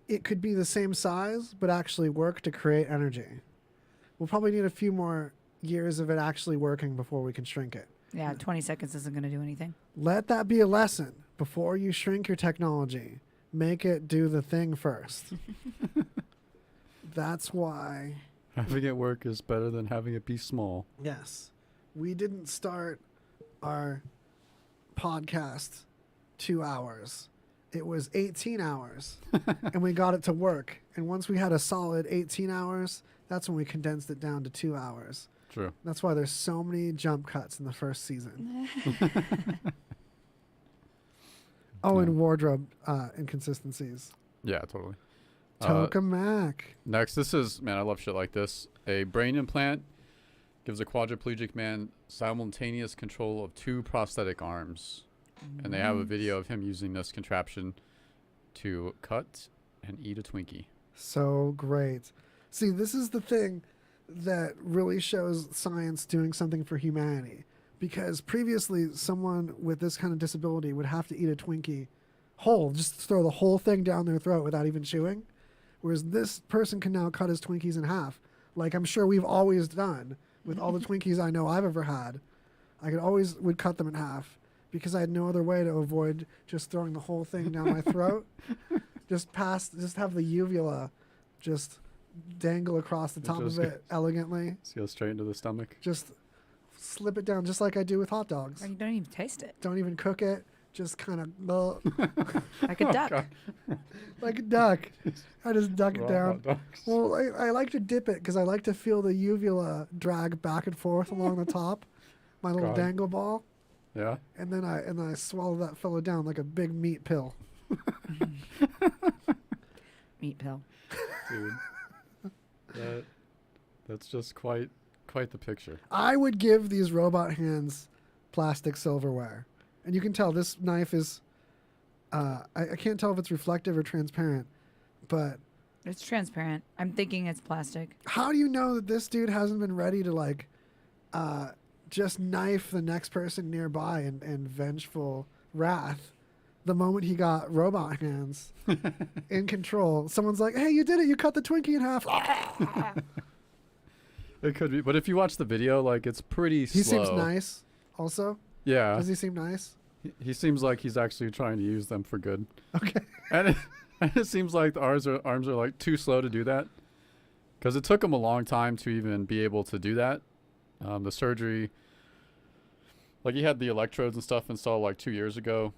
it could be the same size, but actually work to create energy. We'll probably need a few more years of it actually working before we can shrink it. Yeah, 20 seconds isn't going to do anything. Let that be a lesson. Before you shrink your technology, make it do the thing first. That's why... Having it work is better than having it be small. Yes. We didn't start our podcast 2 hours. It was 18 hours. And we got it to work. And once we had a solid 18 hours, that's when we condensed it down to 2 hours. True. That's why there's so many jump cuts in the first season. And wardrobe inconsistencies. Yeah, totally. Tokamak. Next, this is, man, I love shit like this. A brain implant gives a quadriplegic man simultaneous control of 2 prosthetic arms. And they have a video of him using this contraption to cut and eat a Twinkie. So great. See, this is the thing that really shows science doing something for humanity. Because previously, someone with this kind of disability would have to eat a Twinkie whole, just throw the whole thing down their throat without even chewing. Whereas this person can now cut his Twinkies in half. Like I'm sure we've always done with all the Twinkies I know I've ever had. I would cut them in half because I had no other way to avoid just throwing the whole thing down my throat. Just have the uvula just dangle across the top of it elegantly. Just go straight into the stomach. Just slip it down just like I do with hot dogs. Or you don't even taste it. Don't even cook it. just kind of like a duck. like a duck. I just duck it Robot down. ducks. Well, I like to dip it because I like to feel the uvula drag back and forth along the top, my little God. dangle ball, Yeah. and then I swallow that fellow down like a big meat pill. Meat pill. Dude. That's just quite the picture. I would give these robot hands plastic silverware. And you can tell this knife is, I can't tell if it's reflective or transparent, but It's transparent. I'm thinking it's plastic. how do you know that this dude hasn't been ready to like, just knife the next person nearby in vengeful wrath the moment he got robot hands in control? Someone's like, hey, you did it. You cut the Twinkie in half. It could be, but if you watch the video, like it's pretty slow. He seems nice also. Yeah. Does he seem nice? He seems like he's actually trying to use them for good. Okay. And it seems like the arms are like too slow to do that, because it took him a long time to even be able to do that. The surgery, like he had the electrodes and stuff installed like 2 years ago,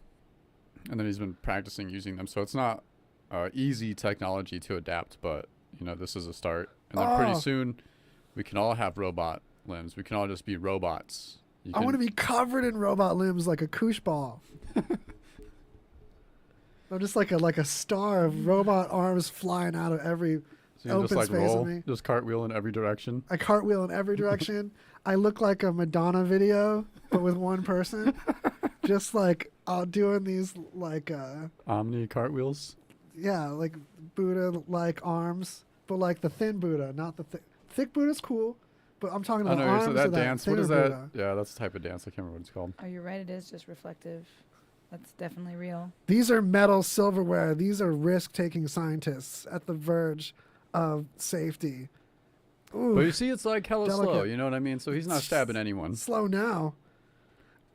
and then he's been practicing using them. So it's not easy technology to adapt, but you know, this is a start. And then pretty soon we can all have robot limbs. We can all just be robots. I want to be covered in robot limbs like a koosh ball. I'm just like a star of robot arms flying out of every So you open just like space roll, of me. just cartwheel in every direction. I cartwheel in every direction. I look like a Madonna video, but with one person. Just like doing these like Omni cartwheels. yeah, like Buddha like arms, but like the thin Buddha, not the thick Buddha's cool. But I'm talking I about know. arms So of that that dance. What thinner is that? Buddha. Yeah, that's the type of dance. I can't remember what it's called. Oh, you're right. It is just reflective. That's definitely real. These are metal silverware. These are risk-taking scientists at the verge of safety. Ooh, But you see, it's like hella slow. delicate. You know what I mean? So he's not stabbing anyone. slow now.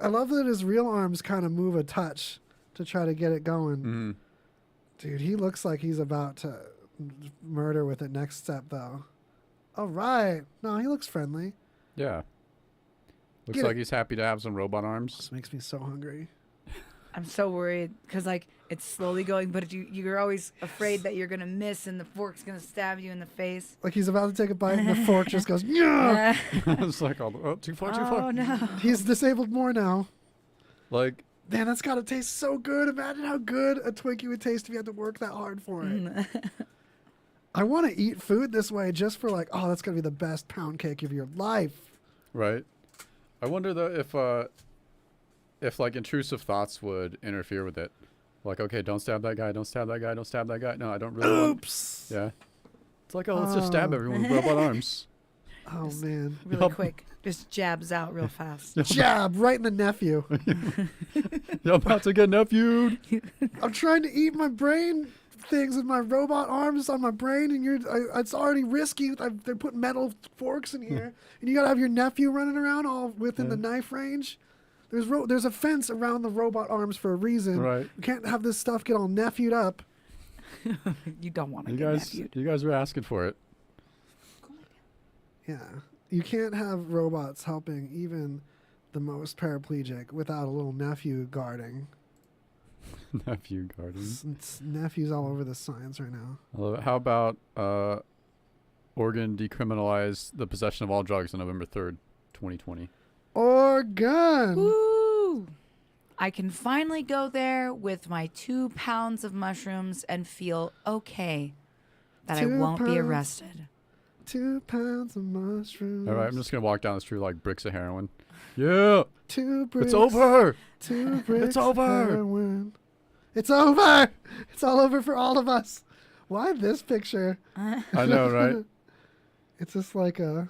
I love that his real arms kind of move a touch to try to get it going. Mhm. Dude, he looks like he's about to murder with it next step, though. All right. No, he looks friendly. Yeah. Looks Get like it. he's happy to have some robot arms. This makes me so hungry. I'm so worried because like it's slowly going, but you're always afraid that you're gonna miss and the fork's gonna stab you in the face. Like he's about to take a bite and the fork just goes, yeah. It's like, too far, too far. Oh no. He's disabled more now. Like, Man, that's got to taste so good. Imagine how good a Twinkie would taste if you had to work that hard for it. I want to eat food this way just for like, oh, that's going to be the best pound cake of your life. right. I wonder though if like intrusive thoughts would interfere with it. Like, okay, don't stab that guy, don't stab that guy, don't stab that guy. No, I don't really Oops. want. Yeah. It's like, oh, let's just stab everyone with robot arms. Oh, man. Really quick. Just jabs out real fast. Jab right in the nephew. You're about to get nephewed. I'm trying to eat my brain things with my robot arms on my brain, and it's already risky. They're putting metal forks in here, and you gotta have your nephew running around all within the knife range. There's a fence around the robot arms for a reason. Right. We can't have this stuff get all nephewed up. You don't want to You get guys, nephewed. you guys were asking for it. Yeah, you can't have robots helping even the most paraplegic without a little nephew guarding. Nephew garden. Nephews all over the science right now. I love it. How about Oregon decriminalize the possession of all drugs on November 3rd, 2020? Oregon. Woo! I can finally go there with my 2 pounds of mushrooms and feel okay that I 2 won't be pounds. arrested. 2 pounds of mushrooms. All right, I'm just gonna walk down the street like bricks of heroin. Yeah, 2 bricks. it's over. 2 bricks. It's over. Heroin. It's over. It's all over for all of us. Why this picture? I know, right? It's just like a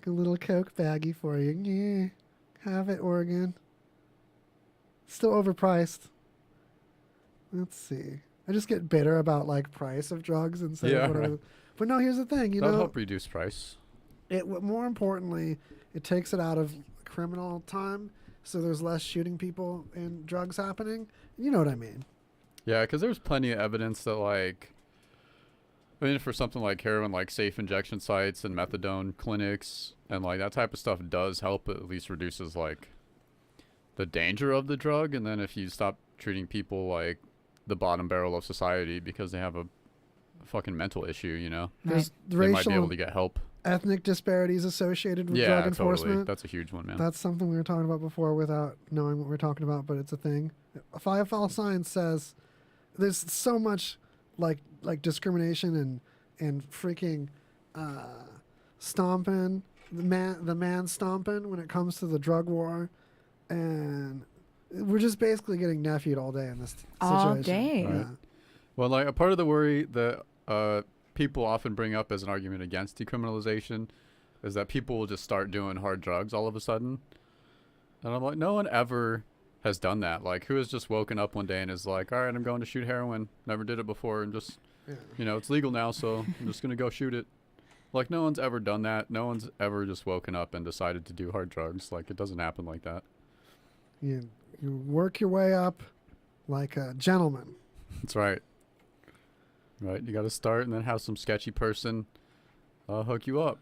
little Coke baggie for you. Yeah, have it, Oregon. Still overpriced. Let's see. I just get bitter about like price of drugs instead Yeah, of whatever. right. But no, here's the thing. You That'll know, help reduce price. more importantly, it takes it out of criminal time, so there's less shooting people and drugs happening. You know what I mean? Yeah, because there's plenty of evidence that like, I mean, for something like heroin, like safe injection sites and methadone clinics and like that type of stuff does help. It at least reduces like the danger of the drug, and then if you stop treating people like the bottom barrel of society because they have a fucking mental issue, you know, There's they might be racial, able to get help. ethnic disparities associated with Yeah, drug totally. enforcement. That's a huge one, man. That's something we were talking about before without knowing what we're talking about, but it's a thing. Firefall Science says there's so much like discrimination and freaking stomping, the man stomping when it comes to the drug war, and we're just basically getting nephewed all day in this All situation. day. Right. Yeah. Well, like a part of the worry that people often bring up as an argument against decriminalization is that people will just start doing hard drugs all of a sudden. And I'm like, no one ever has done that. Like, who has just woken up one day and is like, all right, I'm going to shoot heroin. Never did it before, and just, you know, it's legal now, so I'm just going to go shoot it. Like, no one's ever done that. No one's ever just woken up and decided to do hard drugs. Like, it doesn't happen like that. You work your way up like a gentleman. That's right. Right, you got to start and then have some sketchy person hook you up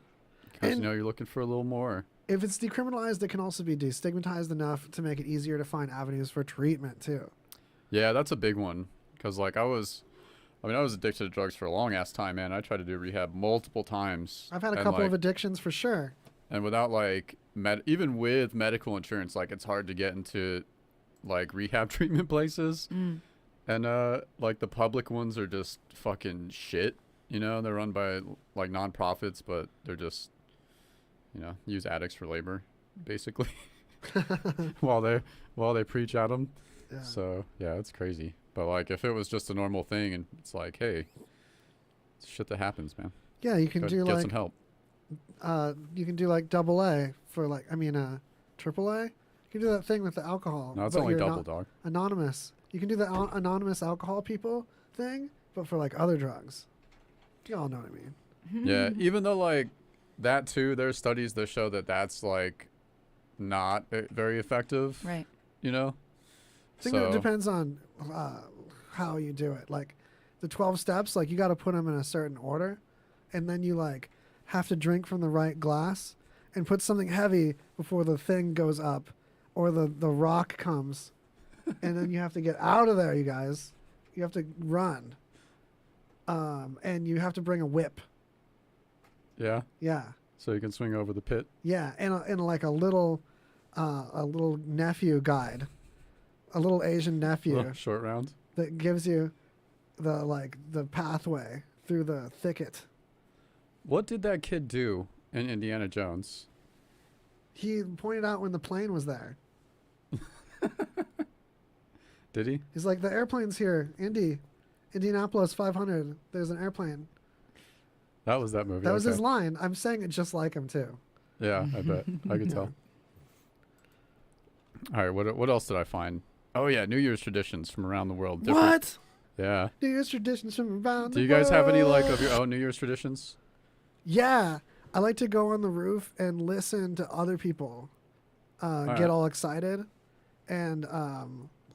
because you know you're looking for a little more. If it's decriminalized, it can also be destigmatized enough to make it easier to find avenues for treatment too. Yeah, that's a big one because like I was addicted to drugs for a long ass time, man. I tried to do rehab multiple times. I've had a couple of addictions for sure. And without like even with medical insurance, like it's hard to get into like rehab treatment places. And like the public ones are just fucking shit, you know. They're run by like nonprofits, but they're just, you know, use addicts for labor, basically, while they preach at them. Yeah. So yeah, it's crazy. But like if it was just a normal thing, and it's like, hey, it's shit that happens, man. Yeah, you can do get like some help. You can do like AA for like AAA. You can do that thing with the alcohol. No, it's but only you're double, dog. Anonymous. You can do the anonymous alcohol people thing, but for like other drugs. You all know what I mean. Yeah, even though like that too, there's studies that show that that's like not very effective. Right. You know. I think it depends on how you do it. Like the 12 steps, like you got to put them in a certain order, and then you like have to drink from the right glass and put something heavy before the thing goes up, or the rock comes. And then you have to get out of there, you guys. You have to run. And you have to bring a whip. Yeah. Yeah. So you can swing over the pit. Yeah, and like a little nephew guide, a little Asian nephew. Short round. That gives you the pathway through the thicket. What did that kid do in Indiana Jones? He pointed out when the plane was there. Did he? He's like, the airplane's here, Indianapolis 500. There's an airplane. That was that movie. That was his line. I'm saying it just like him too. Yeah, I bet. I could tell. All right, what else did I find? Oh yeah, New Year's traditions from around the world. What? Yeah. New Year's traditions from around the world. Do you guys have any like of your own New Year's traditions? Yeah, I like to go on the roof and listen to other people get all excited and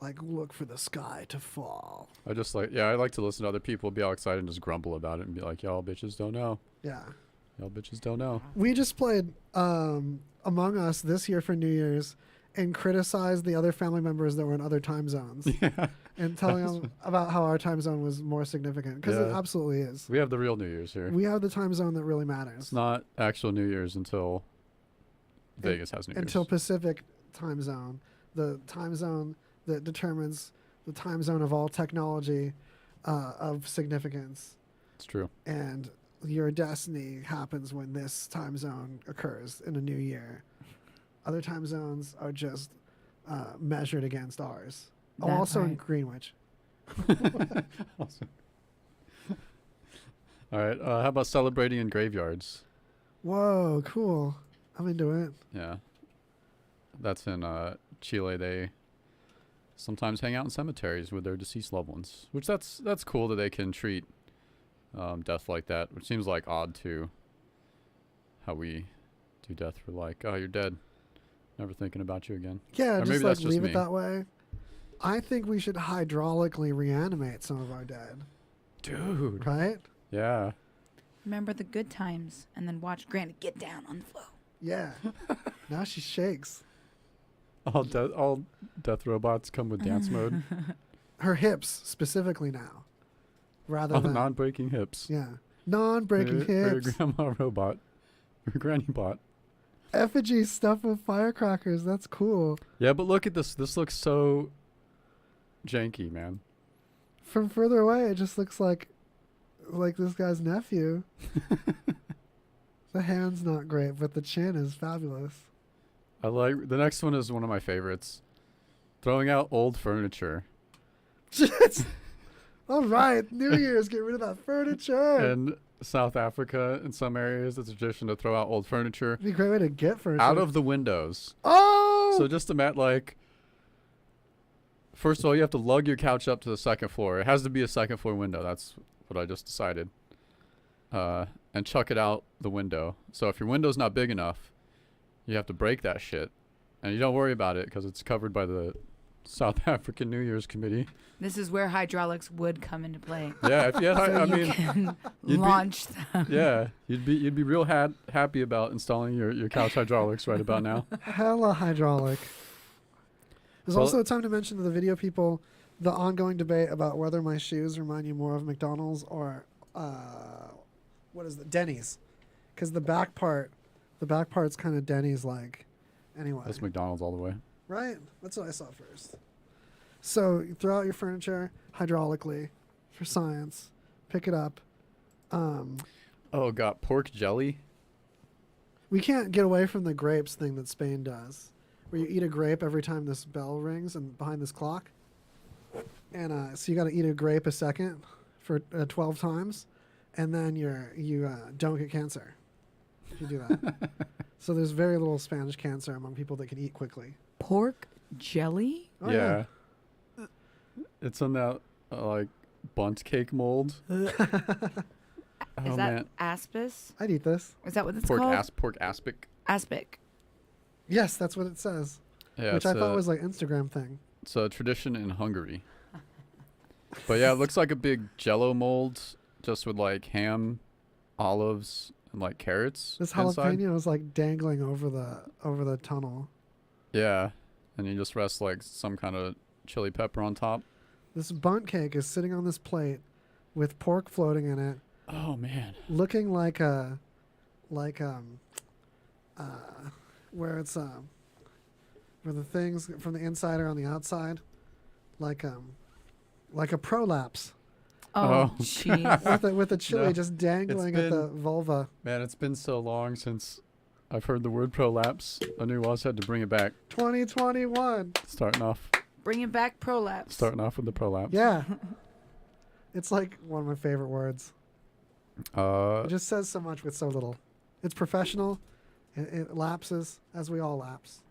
like look for the sky to fall. I like to listen to other people be all excited and just grumble about it and be like, y'all bitches don't know. Yeah. Y'all bitches don't know. We just played Among Us this year for New Year's and criticized the other family members that were in other time zones. Yeah. And telling them about how our time zone was more significant. Because it absolutely is. We have the real New Year's here. We have the time zone that really matters. It's not actual New Year's until Vegas has New Year's. Until Pacific time zone. The time zone that determines the time zone of all technology of significance. It's true. And your destiny happens when this time zone occurs in a new year. Other time zones are just measured against ours. Also in Greenwich. Awesome. All right. How about celebrating in graveyards? Whoa, cool. I'm into it. Yeah. That's in Chile. They sometimes hang out in cemeteries with their deceased loved ones, which that's cool that they can treat death like that, which seems like odd to how we do death. For like, oh, you're dead. Never thinking about you again. Yeah, or just maybe like that's just leave me. it that way. I think we should hydraulically reanimate some of our dead. Dude. Right? Yeah. Remember the good times and then watch Granny get down on the floor. Yeah. Now she shakes. all death robots come with dance mode. Her hips specifically now, rather Oh, than non-breaking hips. yeah, non-breaking Her hips. grandma robot. Her granny bot. Effigy stuffed with firecrackers. That's cool. Yeah, but look at this. This looks so janky, man. From further away, it just looks like this guy's nephew. The hand's not great, but the chin is fabulous. I like the next one is one of my favorites. Throwing out old furniture. All right, New Year's, get rid of that furniture. In South Africa, in some areas, it's a tradition to throw out old furniture. It'd be a great way to get furniture. Out of the windows. Oh! So just imagine, like, first of all, you have to lug your couch up to the second floor. It has to be a second floor window. That's what I just decided. And chuck it out the window. So if your window's not big enough, you have to break that shit. And you don't worry about it because it's covered by the South African New Year's Committee. This is where hydraulics would come into play. Yeah, if you had, So I you mean, can you'd launch them. Yeah, you'd be real happy about installing your couch hydraulics right about now. Hella hydraulic. There's also a time to mention to the video people the ongoing debate about whether my shoes remind you more of McDonald's or Denny's, because the back part's kind of Denny's like. Anyway, That's McDonald's all the way. right? That's what I saw first. So you throw out your furniture hydraulically for science. Pick it up. Oh, got pork jelly. We can't get away from the grapes thing that Spain does, where you eat a grape every time this bell rings and behind this clock. And so you got to eat a grape a second for 12 times, and then you don't get cancer if you do that. So there's very little Spanish cancer among people that can eat quickly. Pork jelly? Oh, yeah. It's in that like bundt cake mold. Is that man. aspis? I'd eat this. Is that what it's Pork called? pork aspic. Aspic. Yes, that's what it says. Yeah, which I thought was like Instagram thing. It's a tradition in Hungary. But yeah, it looks like a big Jello mold, just with like ham, olives, and like carrots. This inside. jalapeno is like dangling over the tunnel. Yeah, and you just rest like some kind of chili pepper on top. This bundt cake is sitting on this plate with pork floating in it. Oh man. Looking like where it's where the things from the inside are on the outside, like a prolapse. Oh, jeez. with the chili No, just dangling at the vulva. Man, it's been so long since I've heard the word prolapse. I knew I always had to bring it back. 2021. Starting off Bringing back prolapse. Starting off with the prolapse. Yeah. It's like one of my favorite words. It just says so much with so little. It's professional. It lapses, as we all lapse.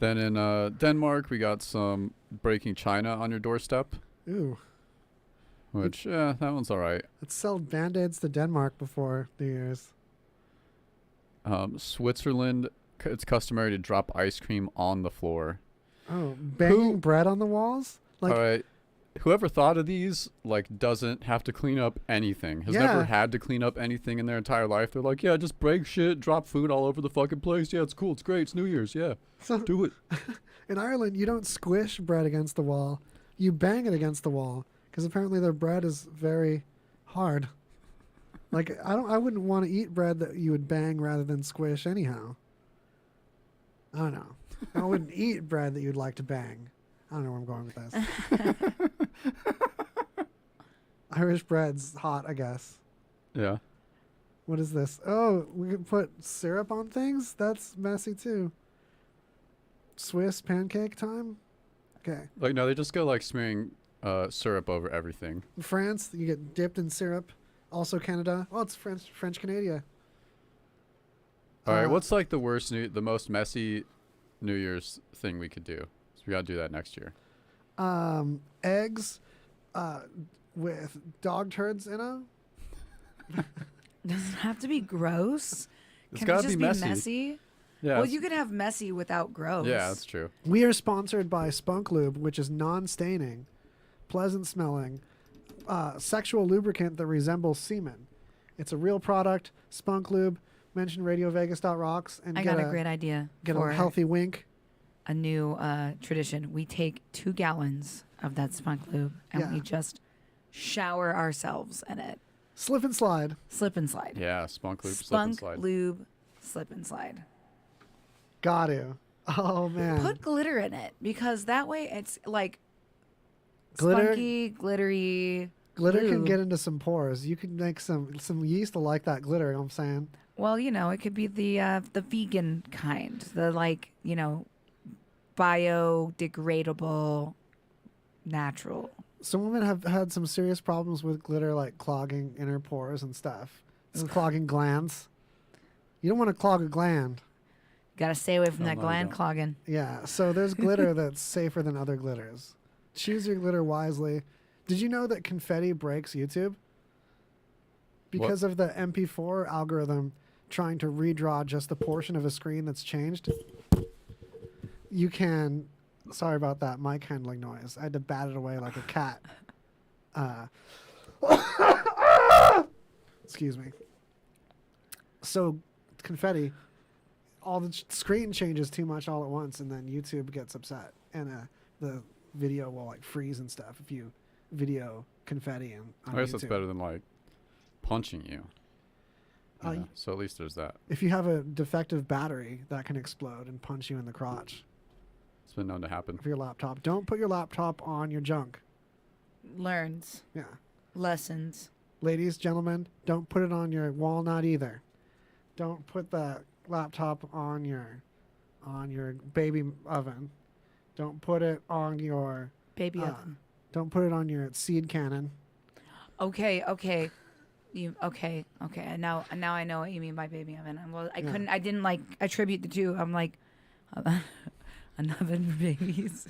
Then in Denmark, we got some breaking china on your doorstep. Ooh. Which, yeah, that one's all right. It sold Band-Aids to Denmark before New Year's. Switzerland, it's customary to drop ice cream on the floor. Oh, banging bread on the walls? Like, all right. Whoever thought of these, like, doesn't have to clean up anything. Has never had to clean up anything in their entire life. They're like, yeah, just break shit, drop food all over the fucking place. Yeah, it's cool. It's great. It's New Year's. Yeah. So, do it. In Ireland, you don't squish bread against the wall. You bang it against the wall. Because apparently their bread is very hard. Like, I wouldn't want to eat bread that you would bang rather than squish anyhow. I don't know. I wouldn't eat bread that you'd like to bang. I don't know where I'm going with this. Irish bread's hot, I guess. Yeah. What is this? Oh, we can put syrup on things? That's messy too. Swiss pancake time? Okay. Like, no, they just go, like, smearing syrup over everything. In France, you get dipped in syrup. Also Canada. Oh, it's French Canada. All right, what's, like, the most messy New Year's thing we could do? So we got to do that next year. Eggs with dog turds in them. Does it have to be gross? It's Can gotta it just be be messy. messy? Yeah. Well, you can have messy without gross. Yeah, that's true. We are sponsored by Spunk Lube, which is non-staining, pleasant smelling, sexual lubricant that resembles semen. It's a real product. Spunk Lube. Mention RadioVegas.rocks and I got a great idea. Get for a healthy wink. a new tradition. We take 2 gallons of that spunk lube and we just shower ourselves in it. Slip and slide. Slip and slide. Yeah, spunk lube, slip and Spunk slide. lube, slip and slide. Got to. Oh man. Put glitter in it because that way it's like Glitter? spunky, glittery. Glitter can lube. get into some pores. You can make some yeast will like that glitter. You know what I'm saying? Well, you know, it could be the vegan kind, the like, you know, biodegradable, natural. Some women have had some serious problems with glitter, like clogging inner pores and stuff, and clogging glands. You don't want to clog a gland. Got to stay away from that gland clogging. Yeah, so there's glitter that's safer than other glitters. Choose your glitter wisely. Did you know that confetti breaks YouTube? Because of the MP4 algorithm trying to redraw just the portion of a screen that's changed. You can... Sorry about that mic handling noise. I had to bat it away like a cat. Excuse me. So, confetti, all the screen changes too much all at once, and then YouTube gets upset, and the video will like freeze and stuff if you video confetti on I guess YouTube. that's better than like punching you. Uh, Yeah, so at least there's that. If you have a defective battery, that can explode and punch you in the crotch. It's been known to happen. For your laptop. Don't put your laptop on your junk. Learns. Yeah. Lessons. Ladies, gentlemen, don't put it on your walnut either. Don't put the laptop on your baby oven. Don't put it on your Baby oven. Don't put it on your seed cannon. Okay. Okay. And now I know what you mean by baby oven. Well, I didn't like attribute the two. I'm like, an oven for babies,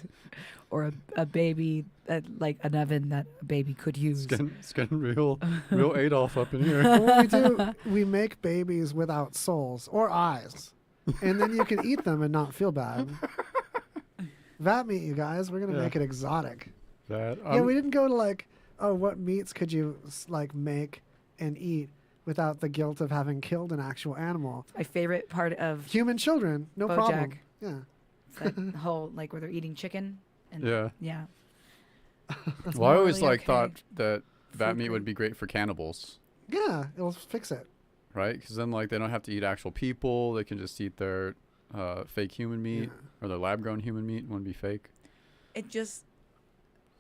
or a baby like an oven that a baby could use. It's getting real Adolf up in here. What we do, we make babies without souls or eyes, and then you can eat them and not feel bad. Vat meat, you guys. We're gonna make it exotic. Yeah, we didn't go to like, oh, what meats could you like make and eat without the guilt of having killed an actual animal? My favorite part of Human children, no Bojack. problem. Yeah. It's that whole like where they're eating chicken. And Yeah. That's Well, I always morally like okay. thought that vat meat Foolproof. would be great for cannibals, Yeah, it'll fix it. right? Because then like they don't have to eat actual people; they can just eat their fake human meat or their lab-grown human meat. Wouldn't be fake. It just.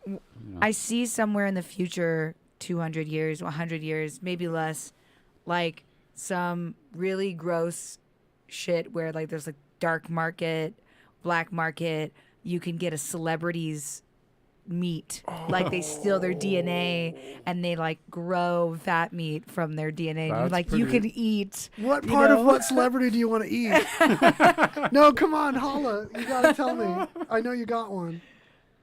know. I see somewhere in the future, 200 years, 100 years, maybe less, like some really gross shit where like there's like dark market, black market. You can get a celebrity's meat, like they steal their DNA and they like grow fat meat from their DNA. And you're like, you can eat. What you part know? of what celebrity do you want to eat? No, come on, holla. You gotta tell me. I know you got one.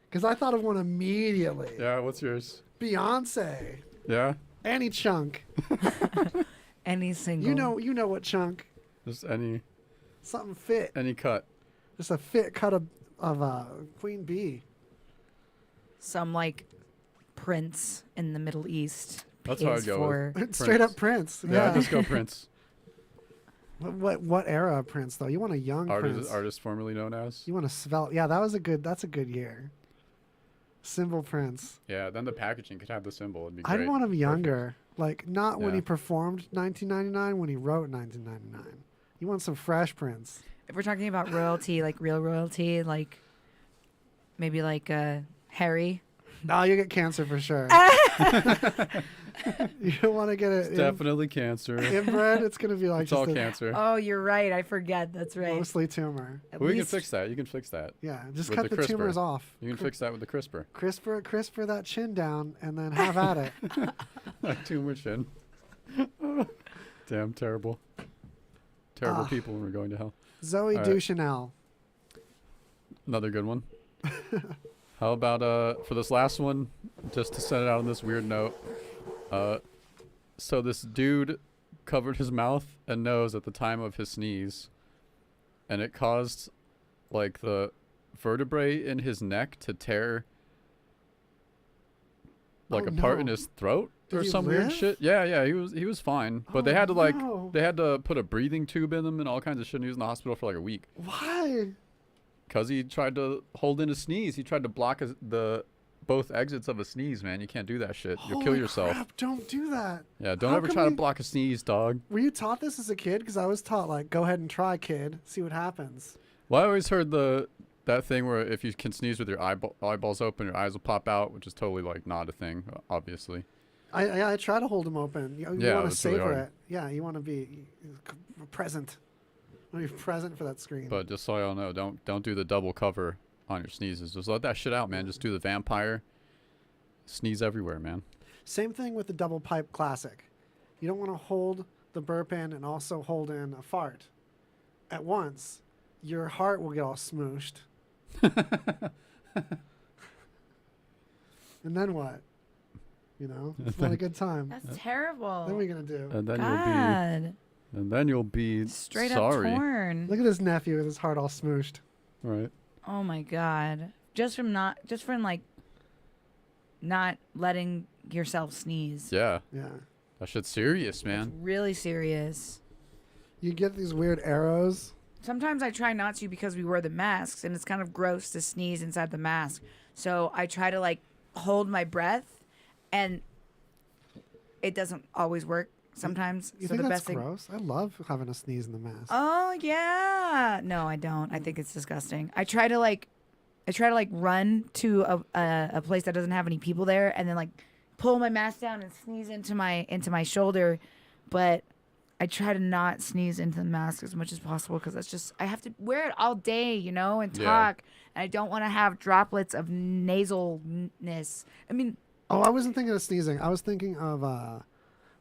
Because I thought of one immediately. Yeah, what's yours? Beyonce. Yeah, Any chunk. Any single. You know what chunk. just any Something fit. cut. Just a fit cut of Queen Bee. Some like prince in the Middle East. That's how I'd pays go for with. Straight up Prince. Yeah, Yeah. just go Prince. What era of Prince though? You want a young Prince. Artist formerly known as. You want a svelte. Yeah, that's a good year. Symbol Prince. Yeah, then the packaging could have the symbol. It'd be great. I'd want him younger. Like not when Yeah. he performed 1999, when he wrote 1999. You want some fresh Prince. If we're talking about royalty, like real royalty, like maybe like Harry. No, you get cancer for sure. You don't want to get it. It's definitely cancer. Inbred, it's going to be like It's all just a cancer. Oh, you're right. I forget. That's right. mostly tumor. We can fix that. You can fix that. Yeah, just with cut the CRISPR. tumors off. You can fix that with the CRISPR. CRISPR that chin down and then have at it. Tumor chin. Damn, terrible. Terrible people when we're going to hell. Zoe All right. Duchanel. Another good one. How about for this last one, just to set it out on this weird note. So this dude covered his mouth and nose at the time of his sneeze, and it caused like the vertebrae in his neck to tear like Oh, apart in no. his throat Did or he some weird live? shit. Yeah, he was fine, but they Oh, had to like no. they had to put a breathing tube in him and all kinds of shit. And he was in the hospital for like a week. Why? Because he tried to hold in a sneeze. He tried to block both exits of a sneeze, man. You can't do that shit. You'll kill yourself. Crap, don't do that. Yeah, don't ever try to block a sneeze, dog. Were you taught this as a kid? Because I was taught, like, go ahead and try, kid. See what happens. Well, I always heard that thing where if you can sneeze with your eyeballs open, your eyes will pop out, which is totally, like, not a thing, obviously. I try to hold them open. You Yeah, want to that's really savor hard. it. Yeah, you want to be present. You want to be present for that screen. But just so y'all know, don't do the double cover on your sneezes. Just let that shit out, man. Just do the vampire. Sneeze everywhere, man. Same thing with the double pipe classic. You don't want to hold the burp in and also hold in a fart at once. Your heart will get all smooshed. And then what? You know, it's not a good time. That's terrible. What are we gonna do? And then God. you'll be Straight sorry. up torn. Look at his nephew with his heart all smooshed. Right. Oh my God. Just from like not letting yourself sneeze. Yeah. Yeah. That shit's serious, man. Really serious. You get these weird arrows. Sometimes I try not to because we wear the masks and it's kind of gross to sneeze inside the mask. So I try to like hold my breath and it doesn't always work sometimes. You so think the that's best thing. gross? I love having a sneeze in the mask. Oh yeah. No, I don't. I think it's disgusting. I try to run to a place that doesn't have any people there and then like pull my mask down and sneeze into my shoulder, but I try to not sneeze into the mask as much as possible because that's just I have to wear it all day, you know, and talk, and I don't want to have droplets of nasalness. I mean, oh, I wasn't thinking of sneezing. I was thinking of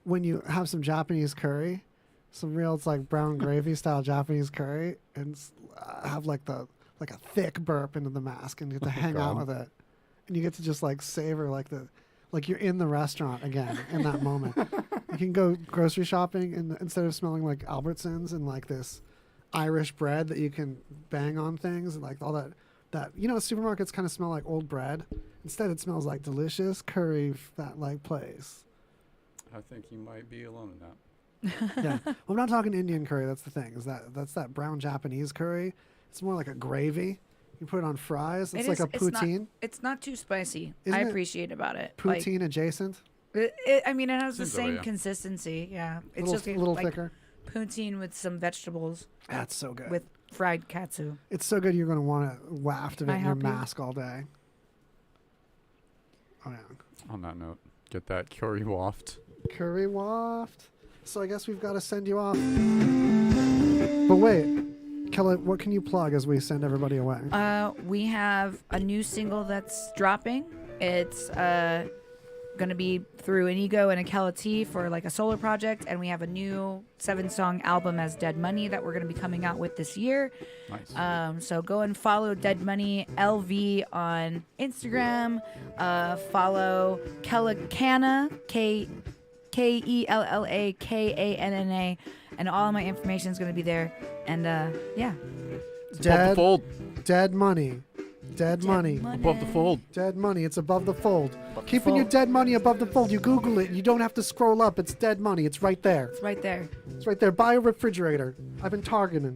when you have some Japanese curry, some real it's like brown gravy style Japanese curry, and have like a thick burp into the mask, and you get to hang out with it, and you get to just like savor like you're in the restaurant again in that moment. You can go grocery shopping and instead of smelling like Albertsons and like this Irish bread that you can bang on things and like all that supermarkets kind of smell like old bread. Instead it smells like delicious curry that like place. I think you might be alone in that. Yeah. Well, I'm not talking Indian curry, that's the thing. That's that brown Japanese curry. It's more like a gravy. You put it on fries. It's like a poutine. It's not too spicy. Isn't I it appreciate about it. Poutine adjacent. I mean, it has the Seems that way, same yeah. consistency. Yeah, It's a little thicker. Poutine with some vegetables. That's so good. With fried katsu. It's so good you're going to want to waft of it I in your help you? mask all day. Oh yeah. On that note, get that curry waft. Curry waft. So I guess we've got to send you off. But wait, Kella, what can you plug as we send everybody away? We have a new single that's dropping. It's gonna be through an Ego and a Kella T for like a solo project, and we have a new 7-song album as Dead Money that we're gonna be coming out with this year. Nice. So go and follow Dead Money LV on Instagram. Follow Kella Kanna, KELLAKANNA, and all of my information is gonna be there. And yeah. It's above the fold. Dead money. Dead money. Above the fold. Dead money. It's above the fold. Above the Keeping your fold. dead money above the fold. You Google it. You don't have to scroll up. It's dead money. It's right there. It's right there. It's right there. Buy a refrigerator. I've been targeting.